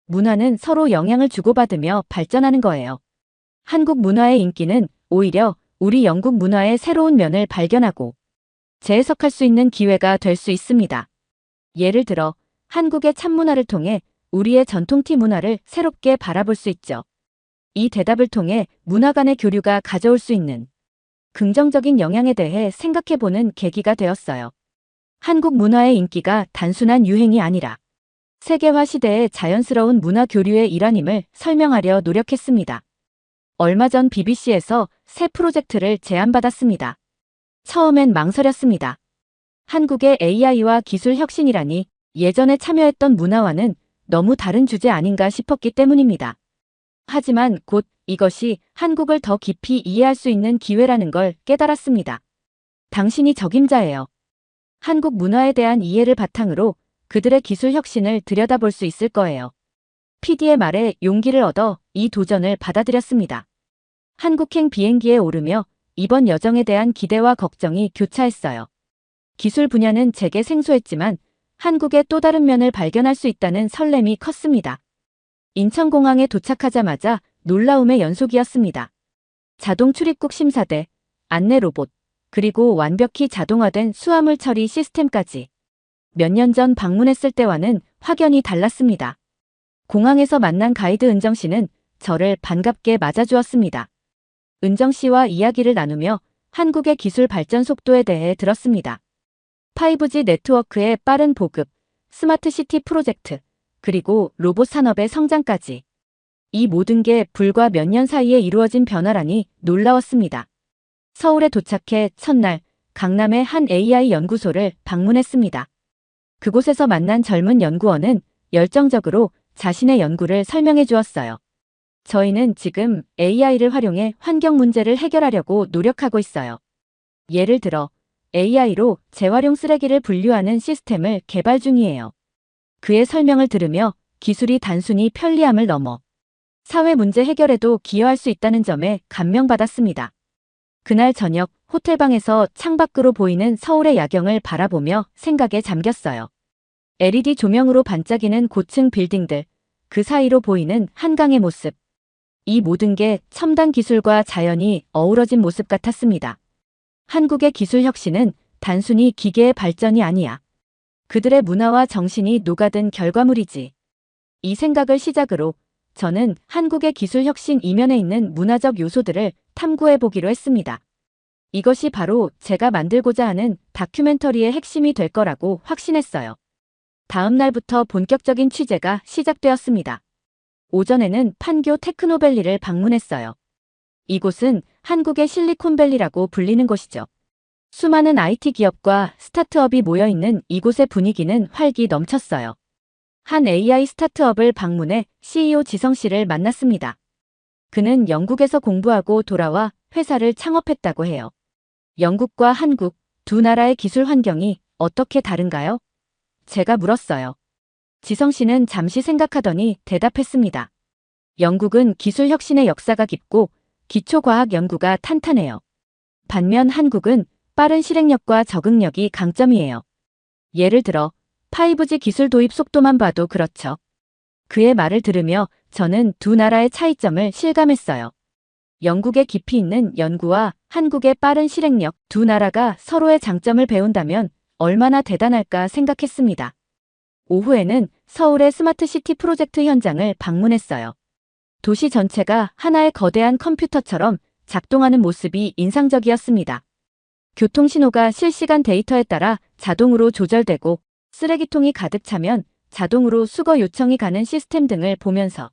문화는 서로 영향을 주고받으며 발전하는 거예요. 한국 문화의 인기는 오히려 우리 영국 문화의 새로운 면을 발견하고 재해석할 수 있는 기회가 될 수 있습니다. 예를 들어 한국의 참문화를 통해 우리의 전통티 문화를 새롭게 바라볼 수 있죠. 이 대답을 통해 문화 간의 교류가 가져올 수 있는 긍정적인 영향에 대해 생각해보는 계기가 되었어요. 한국 문화의 인기가 단순한 유행이 아니라 세계화 시대의 자연스러운 문화 교류의 일환임을 설명하려 노력했습니다. 얼마 전 BBC에서 새 프로젝트를 제안받았습니다. 처음엔 망설였습니다. 한국의 AI와 기술 혁신이라니 예전에 참여했던 문화와는 너무 다른 주제 아닌가 싶었기 때문입니다. 하지만 곧 이것이 한국을 더 깊이 이해할 수 있는 기회라는 걸 깨달았습니다. 당신이 적임자예요. 한국 문화에 대한 이해를 바탕으로 그들의 기술 혁신을 들여다볼 수 있을 거예요. PD의 말에 용기를 얻어 이 도전을 받아들였습니다. 한국행 비행기에 오르며 이번 여정에 대한 기대와 걱정이 교차했어요. 기술 분야는 제게 생소했지만 한국의 또 다른 면을 발견할 수 있다는 설렘이 컸습니다. 인천공항에 도착하자마자 놀라움의 연속이었습니다. 자동 출입국 심사대, 안내 로봇, 그리고 완벽히 자동화된 수화물 처리 시스템까지. 몇 년 전 방문했을 때와는 확연히 달랐습니다. 공항에서 만난 가이드 은정 씨는 저를 반갑게 맞아주었습니다. 은정 씨와 이야기를 나누며 한국의 기술 발전 속도에 대해 들었습니다. 5G 네트워크의 빠른 보급, 스마트 시티 프로젝트, 그리고 로봇 산업의 성장까지. 이 모든 게 불과 몇 년 사이에 이루어진 변화라니 놀라웠습니다. 서울에 도착해 첫날 강남의 한 AI 연구소를 방문했습니다. 그곳에서 만난 젊은 연구원은 열정적으로 자신의 연구를 설명해 주었어요. 저희는 지금 AI를 활용해 환경 문제를 해결하려고 노력하고 있어요. 예를 들어 AI로 재활용 쓰레기를 분류하는 시스템을 개발 중이에요. 그의 설명을 들으며 기술이 단순히 편리함을 넘어 사회 문제 해결에도 기여할 수 있다는 점에 감명받았습니다. 그날 저녁 호텔방에서 창밖으로 보이는 서울의 야경을 바라보며 생각에 잠겼어요. LED 조명으로 반짝이는 고층 빌딩들, 그 사이로 보이는 한강의 모습. 이 모든 게 첨단 기술과 자연이 어우러진 모습 같았습니다. 한국의 기술 혁신은 단순히 기계의 발전이 아니야. 그들의 문화와 정신이 녹아든 결과물이지. 이 생각을 시작으로 저는 한국의 기술 혁신 이면에 있는 문화적 요소들을 탐구해 보기로 했습니다. 이것이 바로 제가 만들고자 하는 다큐멘터리의 핵심이 될 거라고 확신했어요. 다음 날부터 본격적인 취재가 시작되었습니다. 오전에는 판교 테크노밸리를 방문했어요. 이곳은 한국의 실리콘밸리라고 불리는 곳이죠. 수많은 IT 기업과 스타트업이 모여있는 이곳의 분위기는 활기 넘쳤어요. 한 AI 스타트업을 방문해 CEO 지성 씨를 만났습니다. 그는 영국에서 공부하고 돌아와 회사를 창업했다고 해요. 영국과 한국 두 나라의 기술 환경이 어떻게 다른가요? 제가 물었어요. 지성 씨는 잠시 생각하더니 대답했습니다. 영국은 기술 혁신의 역사가 깊고 기초과학 연구가 탄탄해요. 반면 한국은 빠른 실행력과 적응력이 강점이에요. 예를 들어 5G 기술 도입 속도만 봐도 그렇죠. 그의 말을 들으며 저는 두 나라의 차이점을 실감했어요. 영국의 깊이 있는 연구와 한국의 빠른 실행력, 두 나라가 서로의 장점을 배운다면 얼마나 대단할까 생각했습니다. 오후에는 서울의 스마트시티 프로젝트 현장을 방문했어요. 도시 전체가 하나의 거대한 컴퓨터처럼 작동하는 모습이 인상적이었습니다. 교통신호가 실시간 데이터에 따라 자동으로 조절되고 쓰레기통이 가득 차면 자동으로 수거 요청이 가는 시스템 등을 보면서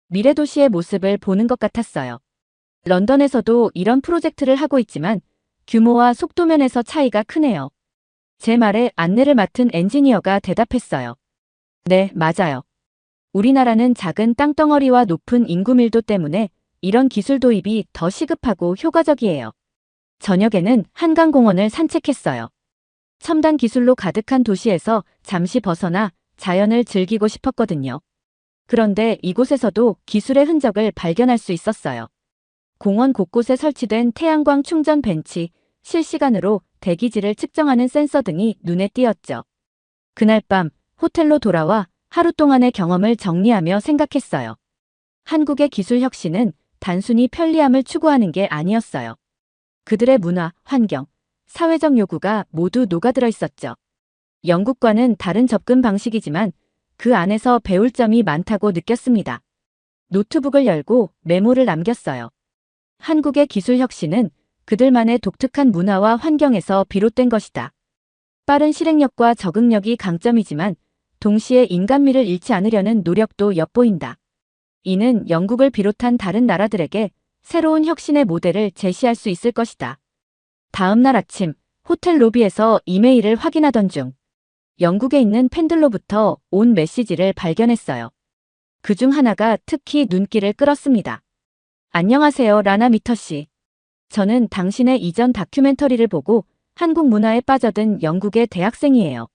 미래 도시의 모습을 보는 것 같았어요. 런던에서도 이런 프로젝트를 하고 있지만 규모와 속도면에서 차이가 크네요. 제 말에 안내를 맡은 엔지니어가 대답했어요. 네, 맞아요. 우리나라는 작은 땅덩어리와 높은 인구 밀도 때문에 이런 기술 도입이 더 시급하고 효과적이에요. 저녁에는 한강공원을 산책했어요. 첨단 기술로 가득한 도시에서 잠시 벗어나 자연을 즐기고 싶었거든요. 그런데 이곳에서도 기술의 흔적을 발견할 수 있었어요. 공원 곳곳에 설치된 태양광 충전 벤치, 실시간으로 대기질을 측정하는 센서 등이 눈에 띄었죠. 그날 밤 호텔로 돌아와 하루 동안의 경험을 정리하며 생각했어요. 한국의 기술 혁신은 단순히 편리함을 추구하는 게 아니었어요. 그들의 문화, 환경, 사회적 요구가 모두 녹아들어 있었죠. 영국과는 다른 접근 방식이지만 그 안에서 배울 점이 많다고 느꼈습니다. 노트북을 열고 메모를 남겼어요. 한국의 기술 혁신은 그들만의 독특한 문화와 환경에서 비롯된 것이다. 빠른 실행력과 적응력이 강점이지만 동시에 인간미를 잃지 않으려는 노력도 엿보인다. 이는 영국을 비롯한 다른 나라들에게 새로운 혁신의 모델을 제시할 수 있을 것이다. 다음 날 아침 호텔 로비에서 이메일을 확인하던 중 영국에 있는 팬들로부터 온 메시지를 발견했어요. 그중 하나가 특히 눈길을 끌었습니다. 안녕하세요, 라나 미터 씨. 저는 당신의 이전 다큐멘터리를 보고 한국 문화에 빠져든 영국의 대학생이에요.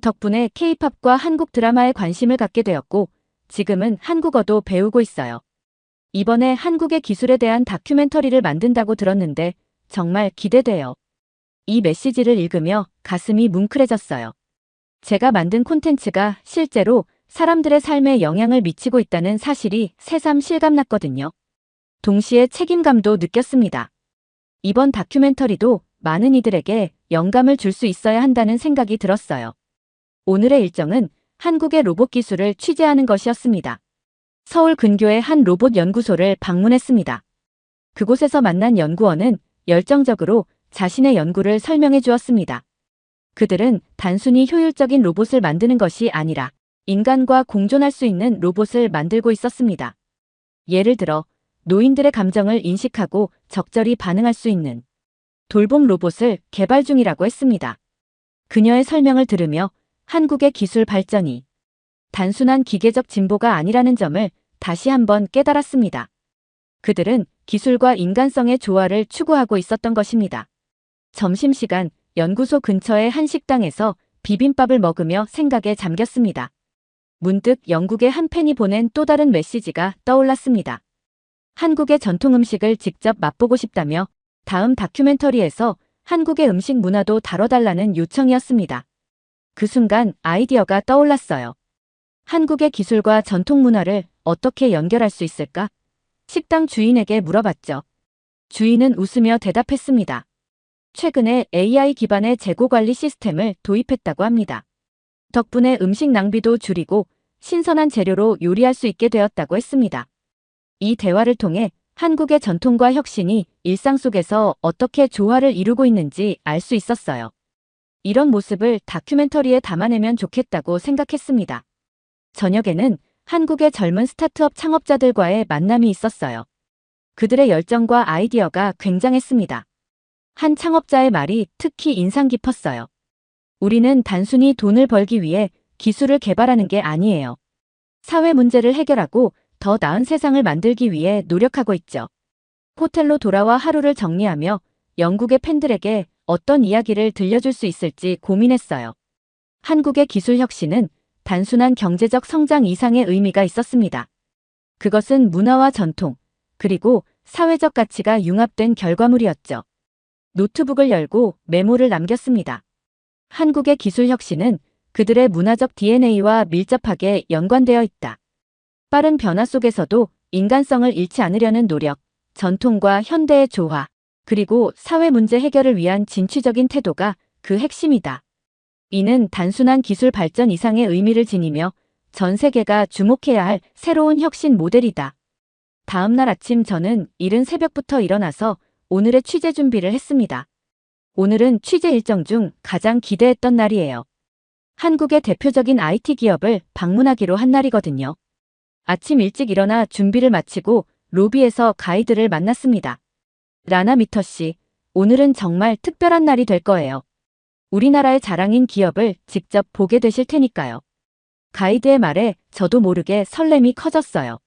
덕분에 K-팝과 한국 드라마에 관심을 갖게 되었고 지금은 한국어도 배우고 있어요. 이번에 한국의 기술에 대한 다큐멘터리를 만든다고 들었는데 정말 기대돼요. 이 메시지를 읽으며 가슴이 뭉클해졌어요. 제가 만든 콘텐츠가 실제로 사람들의 삶에 영향을 미치고 있다는 사실이 새삼 실감났거든요. 동시에 책임감도 느꼈습니다. 이번 다큐멘터리도 많은 이들에게 영감을 줄 수 있어야 한다는 생각이 들었어요. 오늘의 일정은 한국의 로봇 기술을 취재하는 것이었습니다. 서울 근교의 한 로봇 연구소를 방문했습니다. 그곳에서 만난 연구원은 열정적으로 자신의 연구를 설명해 주었습니다. 그들은 단순히 효율적인 로봇을 만드는 것이 아니라 인간과 공존할 수 있는 로봇을 만들고 있었습니다. 예를 들어 노인들의 감정을 인식하고 적절히 반응할 수 있는 돌봄 로봇을 개발 중이라고 했습니다. 그녀의 설명을 들으며 한국의 기술 발전이 단순한 기계적 진보가 아니라는 점을 다시 한번 깨달았습니다. 그들은 기술과 인간성의 조화를 추구하고 있었던 것입니다. 점심시간 연구소 근처의 한 식당에서 비빔밥을 먹으며 생각에 잠겼습니다. 문득 영국의 한 팬이 보낸 또 다른 메시지가 떠올랐습니다. 한국의 전통 음식을 직접 맛보고 싶다며 다음 다큐멘터리에서 한국의 음식 문화도 다뤄달라는 요청이었습니다. 그 순간 아이디어가 떠올랐어요. 한국의 기술과 전통 문화를 어떻게 연결할 수 있을까? 식당 주인에게 물어봤죠. 주인은 웃으며 대답했습니다. 최근에 AI 기반의 재고 관리 시스템을 도입했다고 합니다. 덕분에 음식 낭비도 줄이고 신선한 재료로 요리할 수 있게 되었다고 했습니다. 이 대화를 통해 한국의 전통과 혁신이 일상 속에서 어떻게 조화를 이루고 있는지 알 수 있었어요. 이런 모습을 다큐멘터리에 담아내면 좋겠다고 생각했습니다. 저녁에는 한국의 젊은 스타트업 창업자들과의 만남이 있었어요. 그들의 열정과 아이디어가 굉장했습니다. 한 창업자의 말이 특히 인상 깊었어요. 우리는 단순히 돈을 벌기 위해 기술을 개발하는 게 아니에요. 사회 문제를 해결하고 더 나은 세상을 만들기 위해 노력하고 있죠. 호텔로 돌아와 하루를 정리하며 영국의 팬들에게 어떤 이야기를 들려줄 수 있을지 고민했어요. 한국의 기술 혁신은 단순한 경제적 성장 이상의 의미가 있었습니다. 그것은 문화와 전통, 그리고 사회적 가치가 융합된 결과물이었죠. 노트북을 열고 메모를 남겼습니다. 한국의 기술 혁신은 그들의 문화적 DNA와 밀접하게 연관되어 있다. 빠른 변화 속에서도 인간성을 잃지 않으려는 노력, 전통과 현대의 조화, 그리고 사회 문제 해결을 위한 진취적인 태도가 그 핵심이다. 이는 단순한 기술 발전 이상의 의미를 지니며 전 세계가 주목해야 할 새로운 혁신 모델이다. 다음 날 아침 저는 이른 새벽부터 일어나서 오늘의 취재 준비를 했습니다. 오늘은 취재 일정 중 가장 기대했던 날이에요. 한국의 대표적인 IT 기업을 방문하기로 한 날이거든요. 아침 일찍 일어나 준비를 마치고 로비에서 가이드를 만났습니다. 라나 미터 씨, 오늘은 정말 특별한 날이 될 거예요. 우리나라의 자랑인 기업을 직접 보게 되실 테니까요. 가이드의 말에 저도 모르게 설렘이 커졌어요.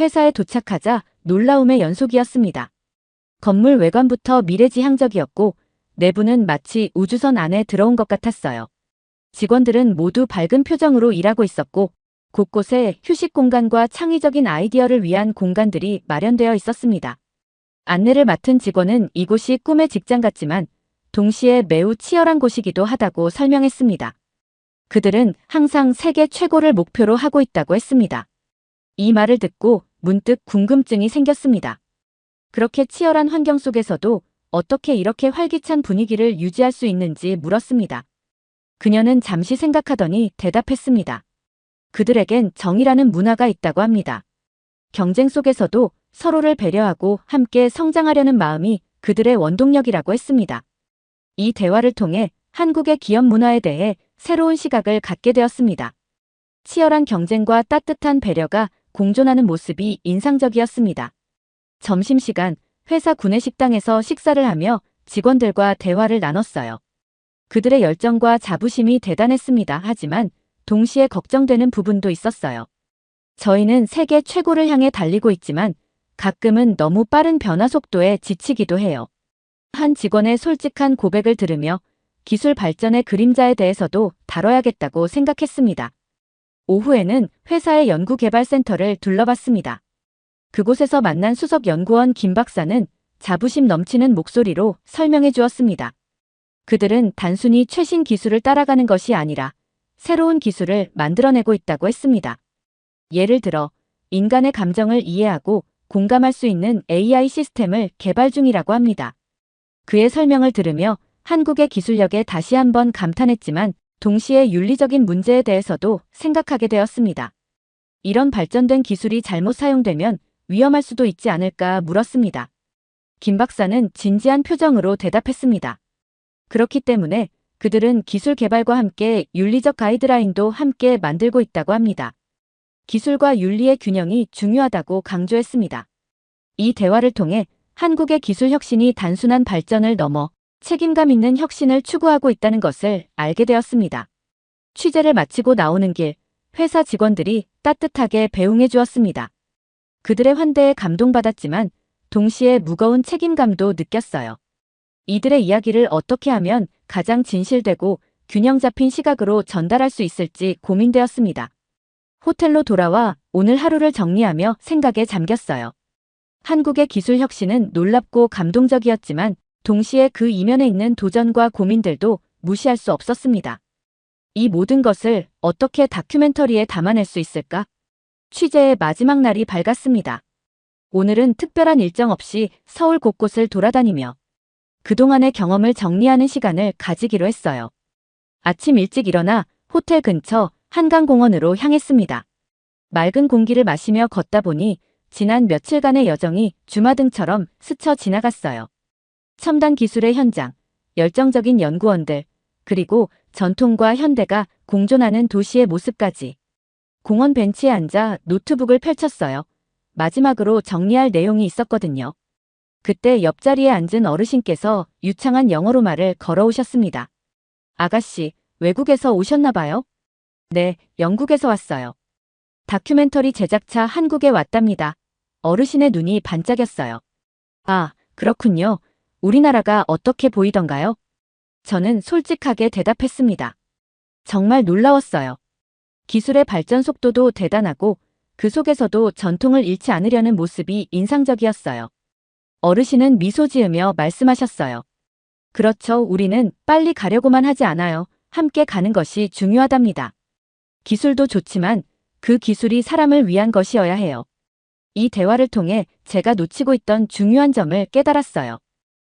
회사에 도착하자 놀라움의 연속이었습니다. 건물 외관부터 미래지향적이었고 내부는 마치 우주선 안에 들어온 것 같았어요. 직원들은 모두 밝은 표정으로 일하고 있었고 곳곳에 휴식 공간과 창의적인 아이디어를 위한 공간들이 마련되어 있었습니다. 안내를 맡은 직원은 이곳이 꿈의 직장 같지만 동시에 매우 치열한 곳이기도 하다고 설명했습니다. 그들은 항상 세계 최고를 목표로 하고 있다고 했습니다. 이 말을 듣고 문득 궁금증이 생겼습니다. 그렇게 치열한 환경 속에서도 어떻게 이렇게 활기찬 분위기를 유지할 수 있는지 물었습니다. 그녀는 잠시 생각하더니 대답했습니다. 그들에겐 정이라는 문화가 있다고 합니다. 경쟁 속에서도 서로를 배려하고 함께 성장하려는 마음이 그들의 원동력이라고 했습니다. 이 대화를 통해 한국의 기업 문화에 대해 새로운 시각을 갖게 되었습니다. 치열한 경쟁과 따뜻한 배려가 공존하는 모습이 인상적이었습니다. 점심시간 회사 구내식당에서 식사를 하며 직원들과 대화를 나눴어요. 그들의 열정과 자부심이 대단했습니다. 하지만 동시에 걱정되는 부분도 있었어요. 저희는 세계 최고를 향해 달리고 있지만 가끔은 너무 빠른 변화 속도에 지치기도 해요. 한 직원의 솔직한 고백을 들으며 기술 발전의 그림자에 대해서도 다뤄야겠다고 생각했습니다. 오후에는 회사의 연구개발센터를 둘러봤습니다. 그곳에서 만난 수석 연구원 김 박사는 자부심 넘치는 목소리로 설명해 주었습니다. 그들은 단순히 최신 기술을 따라가는 것이 아니라 새로운 기술을 만들어내고 있다고 했습니다. 예를 들어 인간의 감정을 이해하고 공감할 수 있는 AI 시스템을 개발 중이라고 합니다. 그의 설명을 들으며 한국의 기술력에 다시 한번 감탄했지만 동시에 윤리적인 문제에 대해서도 생각하게 되었습니다. 이런 발전된 기술이 잘못 사용되면 위험할 수도 있지 않을까 물었습니다. 김 박사는 진지한 표정으로 대답했습니다. 그렇기 때문에 그들은 기술 개발과 함께 윤리적 가이드라인도 함께 만들고 있다고 합니다. 기술과 윤리의 균형이 중요하다고 강조했습니다. 이 대화를 통해 한국의 기술 혁신이 단순한 발전을 넘어 책임감 있는 혁신을 추구하고 있다는 것을 알게 되었습니다. 취재를 마치고 나오는 길, 회사 직원들이 따뜻하게 배웅해 주었습니다. 그들의 환대에 감동받았지만 동시에 무거운 책임감도 느꼈어요. 이들의 이야기를 어떻게 하면 가장 진실되고 균형 잡힌 시각으로 전달할 수 있을지 고민되었습니다. 호텔로 돌아와 오늘 하루를 정리하며 생각에 잠겼어요. 한국의 기술 혁신은 놀랍고 감동적이었지만 동시에 그 이면에 있는 도전과 고민들도 무시할 수 없었습니다. 이 모든 것을 어떻게 다큐멘터리에 담아낼 수 있을까? 취재의 마지막 날이 밝았습니다. 오늘은 특별한 일정 없이 서울 곳곳을 돌아다니며 그동안의 경험을 정리하는 시간을 가지기로 했어요. 아침 일찍 일어나 호텔 근처 한강공원으로 향했습니다. 맑은 공기를 마시며 걷다 보니 지난 며칠간의 여정이 주마등처럼 스쳐 지나갔어요. 첨단 기술의 현장, 열정적인 연구원들, 그리고 전통과 현대가 공존하는 도시의 모습까지. 공원 벤치에 앉아 노트북을 펼쳤어요. 마지막으로 정리할 내용이 있었거든요. 그때 옆자리에 앉은 어르신께서 유창한 영어로 말을 걸어오셨습니다. 아가씨, 외국에서 오셨나 봐요? 네, 영국에서 왔어요. 다큐멘터리 제작차 한국에 왔답니다. 어르신의 눈이 반짝였어요. 아, 그렇군요. 우리나라가 어떻게 보이던가요? 저는 솔직하게 대답했습니다. 정말 놀라웠어요. 기술의 발전 속도도 대단하고 그 속에서도 전통을 잃지 않으려는 모습이 인상적이었어요. 어르신은 미소 지으며 말씀하셨어요. 그렇죠. 우리는 빨리 가려고만 하지 않아요. 함께 가는 것이 중요하답니다. 기술도 좋지만 그 기술이 사람을 위한 것이어야 해요. 이 대화를 통해 제가 놓치고 있던 중요한 점을 깨달았어요.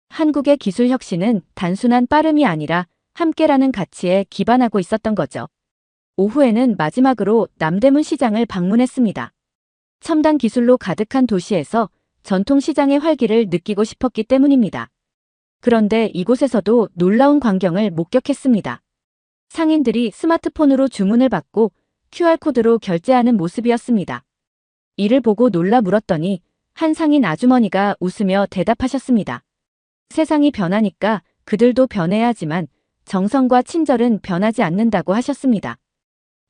한국의 기술 혁신은 단순한 빠름이 아니라 함께라는 가치에 기반하고 있었던 거죠. 오후에는 마지막으로 남대문 시장을 방문했습니다. 첨단 기술로 가득한 도시에서 전통 시장의 활기를 느끼고 싶었기 때문입니다. 그런데 이곳에서도 놀라운 광경을 목격했습니다. 상인들이 스마트폰으로 주문을 받고 QR코드로 결제하는 모습이었습니다. 이를 보고 놀라 물었더니 한 상인 아주머니가 웃으며 대답하셨습니다. 세상이 변하니까 그들도 변해야 하지만 정성과 친절은 변하지 않는다고 하셨습니다.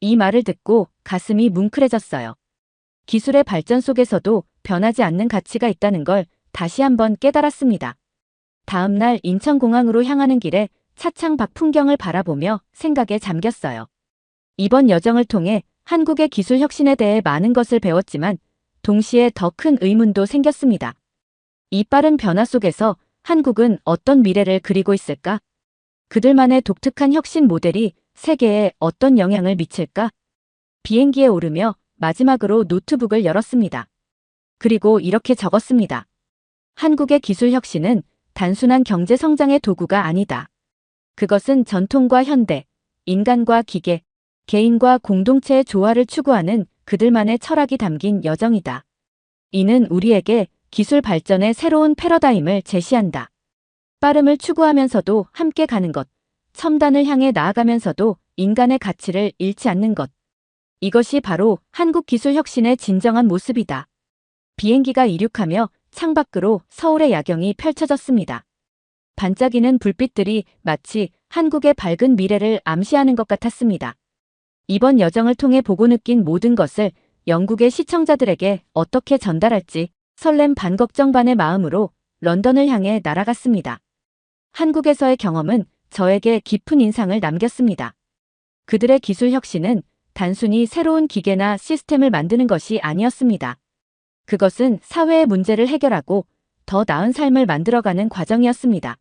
이 말을 듣고 가슴이 뭉클해졌어요. 기술의 발전 속에서도 변하지 않는 가치가 있다는 걸 다시 한번 깨달았습니다. 다음 날 인천공항으로 향하는 길에 차창 밖 풍경을 바라보며 생각에 잠겼어요. 이번 여정을 통해 한국의 기술 혁신에 대해 많은 것을 배웠지만 동시에 더 큰 의문도 생겼습니다. 이 빠른 변화 속에서 한국은 어떤 미래를 그리고 있을까? 그들만의 독특한 혁신 모델이 세계에 어떤 영향을 미칠까? 비행기에 오르며 마지막으로 노트북을 열었습니다. 그리고 이렇게 적었습니다. 한국의 기술 혁신은 단순한 경제 성장의 도구가 아니다. 그것은 전통과 현대, 인간과 기계, 개인과 공동체의 조화를 추구하는 그들만의 철학이 담긴 여정이다. 이는 우리에게 기술 발전의 새로운 패러다임을 제시한다. 빠름을 추구하면서도 함께 가는 것, 첨단을 향해 나아가면서도 인간의 가치를 잃지 않는 것. 이것이 바로 한국 기술 혁신의 진정한 모습이다. 비행기가 이륙하며 창밖으로 서울의 야경이 펼쳐졌습니다. 반짝이는 불빛들이 마치 한국의 밝은 미래를 암시하는 것 같았습니다. 이번 여정을 통해 보고 느낀 모든 것을 영국의 시청자들에게 어떻게 전달할지 설렘 반 걱정 반의 마음으로 런던을 향해 날아갔습니다. 한국에서의 경험은 저에게 깊은 인상을 남겼습니다. 그들의 기술 혁신은 단순히 새로운 기계나 시스템을 만드는 것이 아니었습니다. 그것은 사회의 문제를 해결하고 더 나은 삶을 만들어가는 과정이었습니다.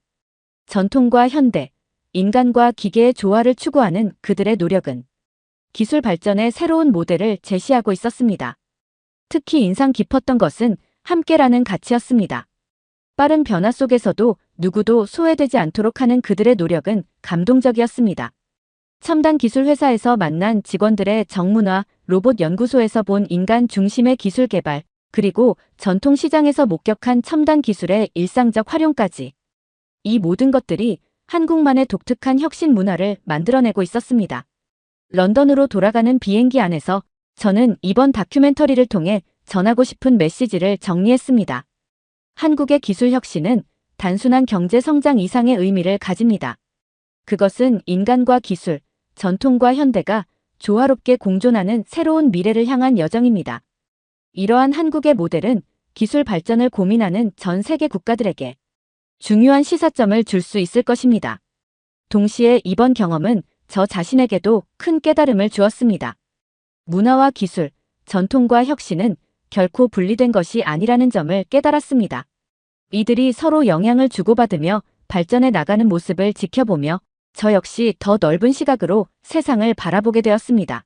전통과 현대, 인간과 기계의 조화를 추구하는 그들의 노력은 기술 발전의 새로운 모델을 제시하고 있었습니다. 특히 인상 깊었던 것은 함께라는 가치였습니다. 빠른 변화 속에서도 누구도 소외되지 않도록 하는 그들의 노력은 감동적이었습니다. 첨단 기술 회사에서 만난 직원들의 정문화, 로봇 연구소에서 본 인간 중심의 기술 개발, 그리고 전통 시장에서 목격한 첨단 기술의 일상적 활용까지. 이 모든 것들이 한국만의 독특한 혁신 문화를 만들어내고 있었습니다. 런던으로 돌아가는 비행기 안에서 저는 이번 다큐멘터리를 통해 전하고 싶은 메시지를 정리했습니다. 한국의 기술 혁신은 단순한 경제 성장 이상의 의미를 가집니다. 그것은 인간과 기술, 전통과 현대가 조화롭게 공존하는 새로운 미래를 향한 여정입니다. 이러한 한국의 모델은 기술 발전을 고민하는 전 세계 국가들에게 중요한 시사점을 줄 수 있을 것입니다. 동시에 이번 경험은 저 자신에게도 큰 깨달음을 주었습니다. 문화와 기술, 전통과 혁신은 결코 분리된 것이 아니라는 점을 깨달았습니다. 이들이 서로 영향을 주고받으며 발전해 나가는 모습을 지켜보며 저 역시 더 넓은 시각으로 세상을 바라보게 되었습니다.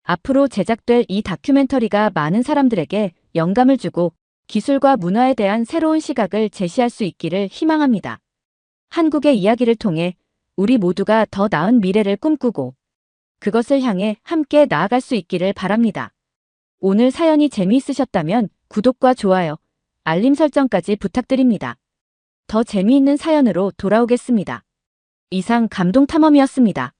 앞으로 제작될 이 다큐멘터리가 많은 사람들에게 영감을 주고 기술과 문화에 대한 새로운 시각을 제시할 수 있기를 희망합니다. 한국의 이야기를 통해 우리 모두가 더 나은 미래를 꿈꾸고 그것을 향해 함께 나아갈 수 있기를 바랍니다. 오늘 사연이 재미있으셨다면 구독과 좋아요, 알림 설정까지 부탁드립니다. 더 재미있는 사연으로 돌아오겠습니다. 이상 감동탐험이었습니다.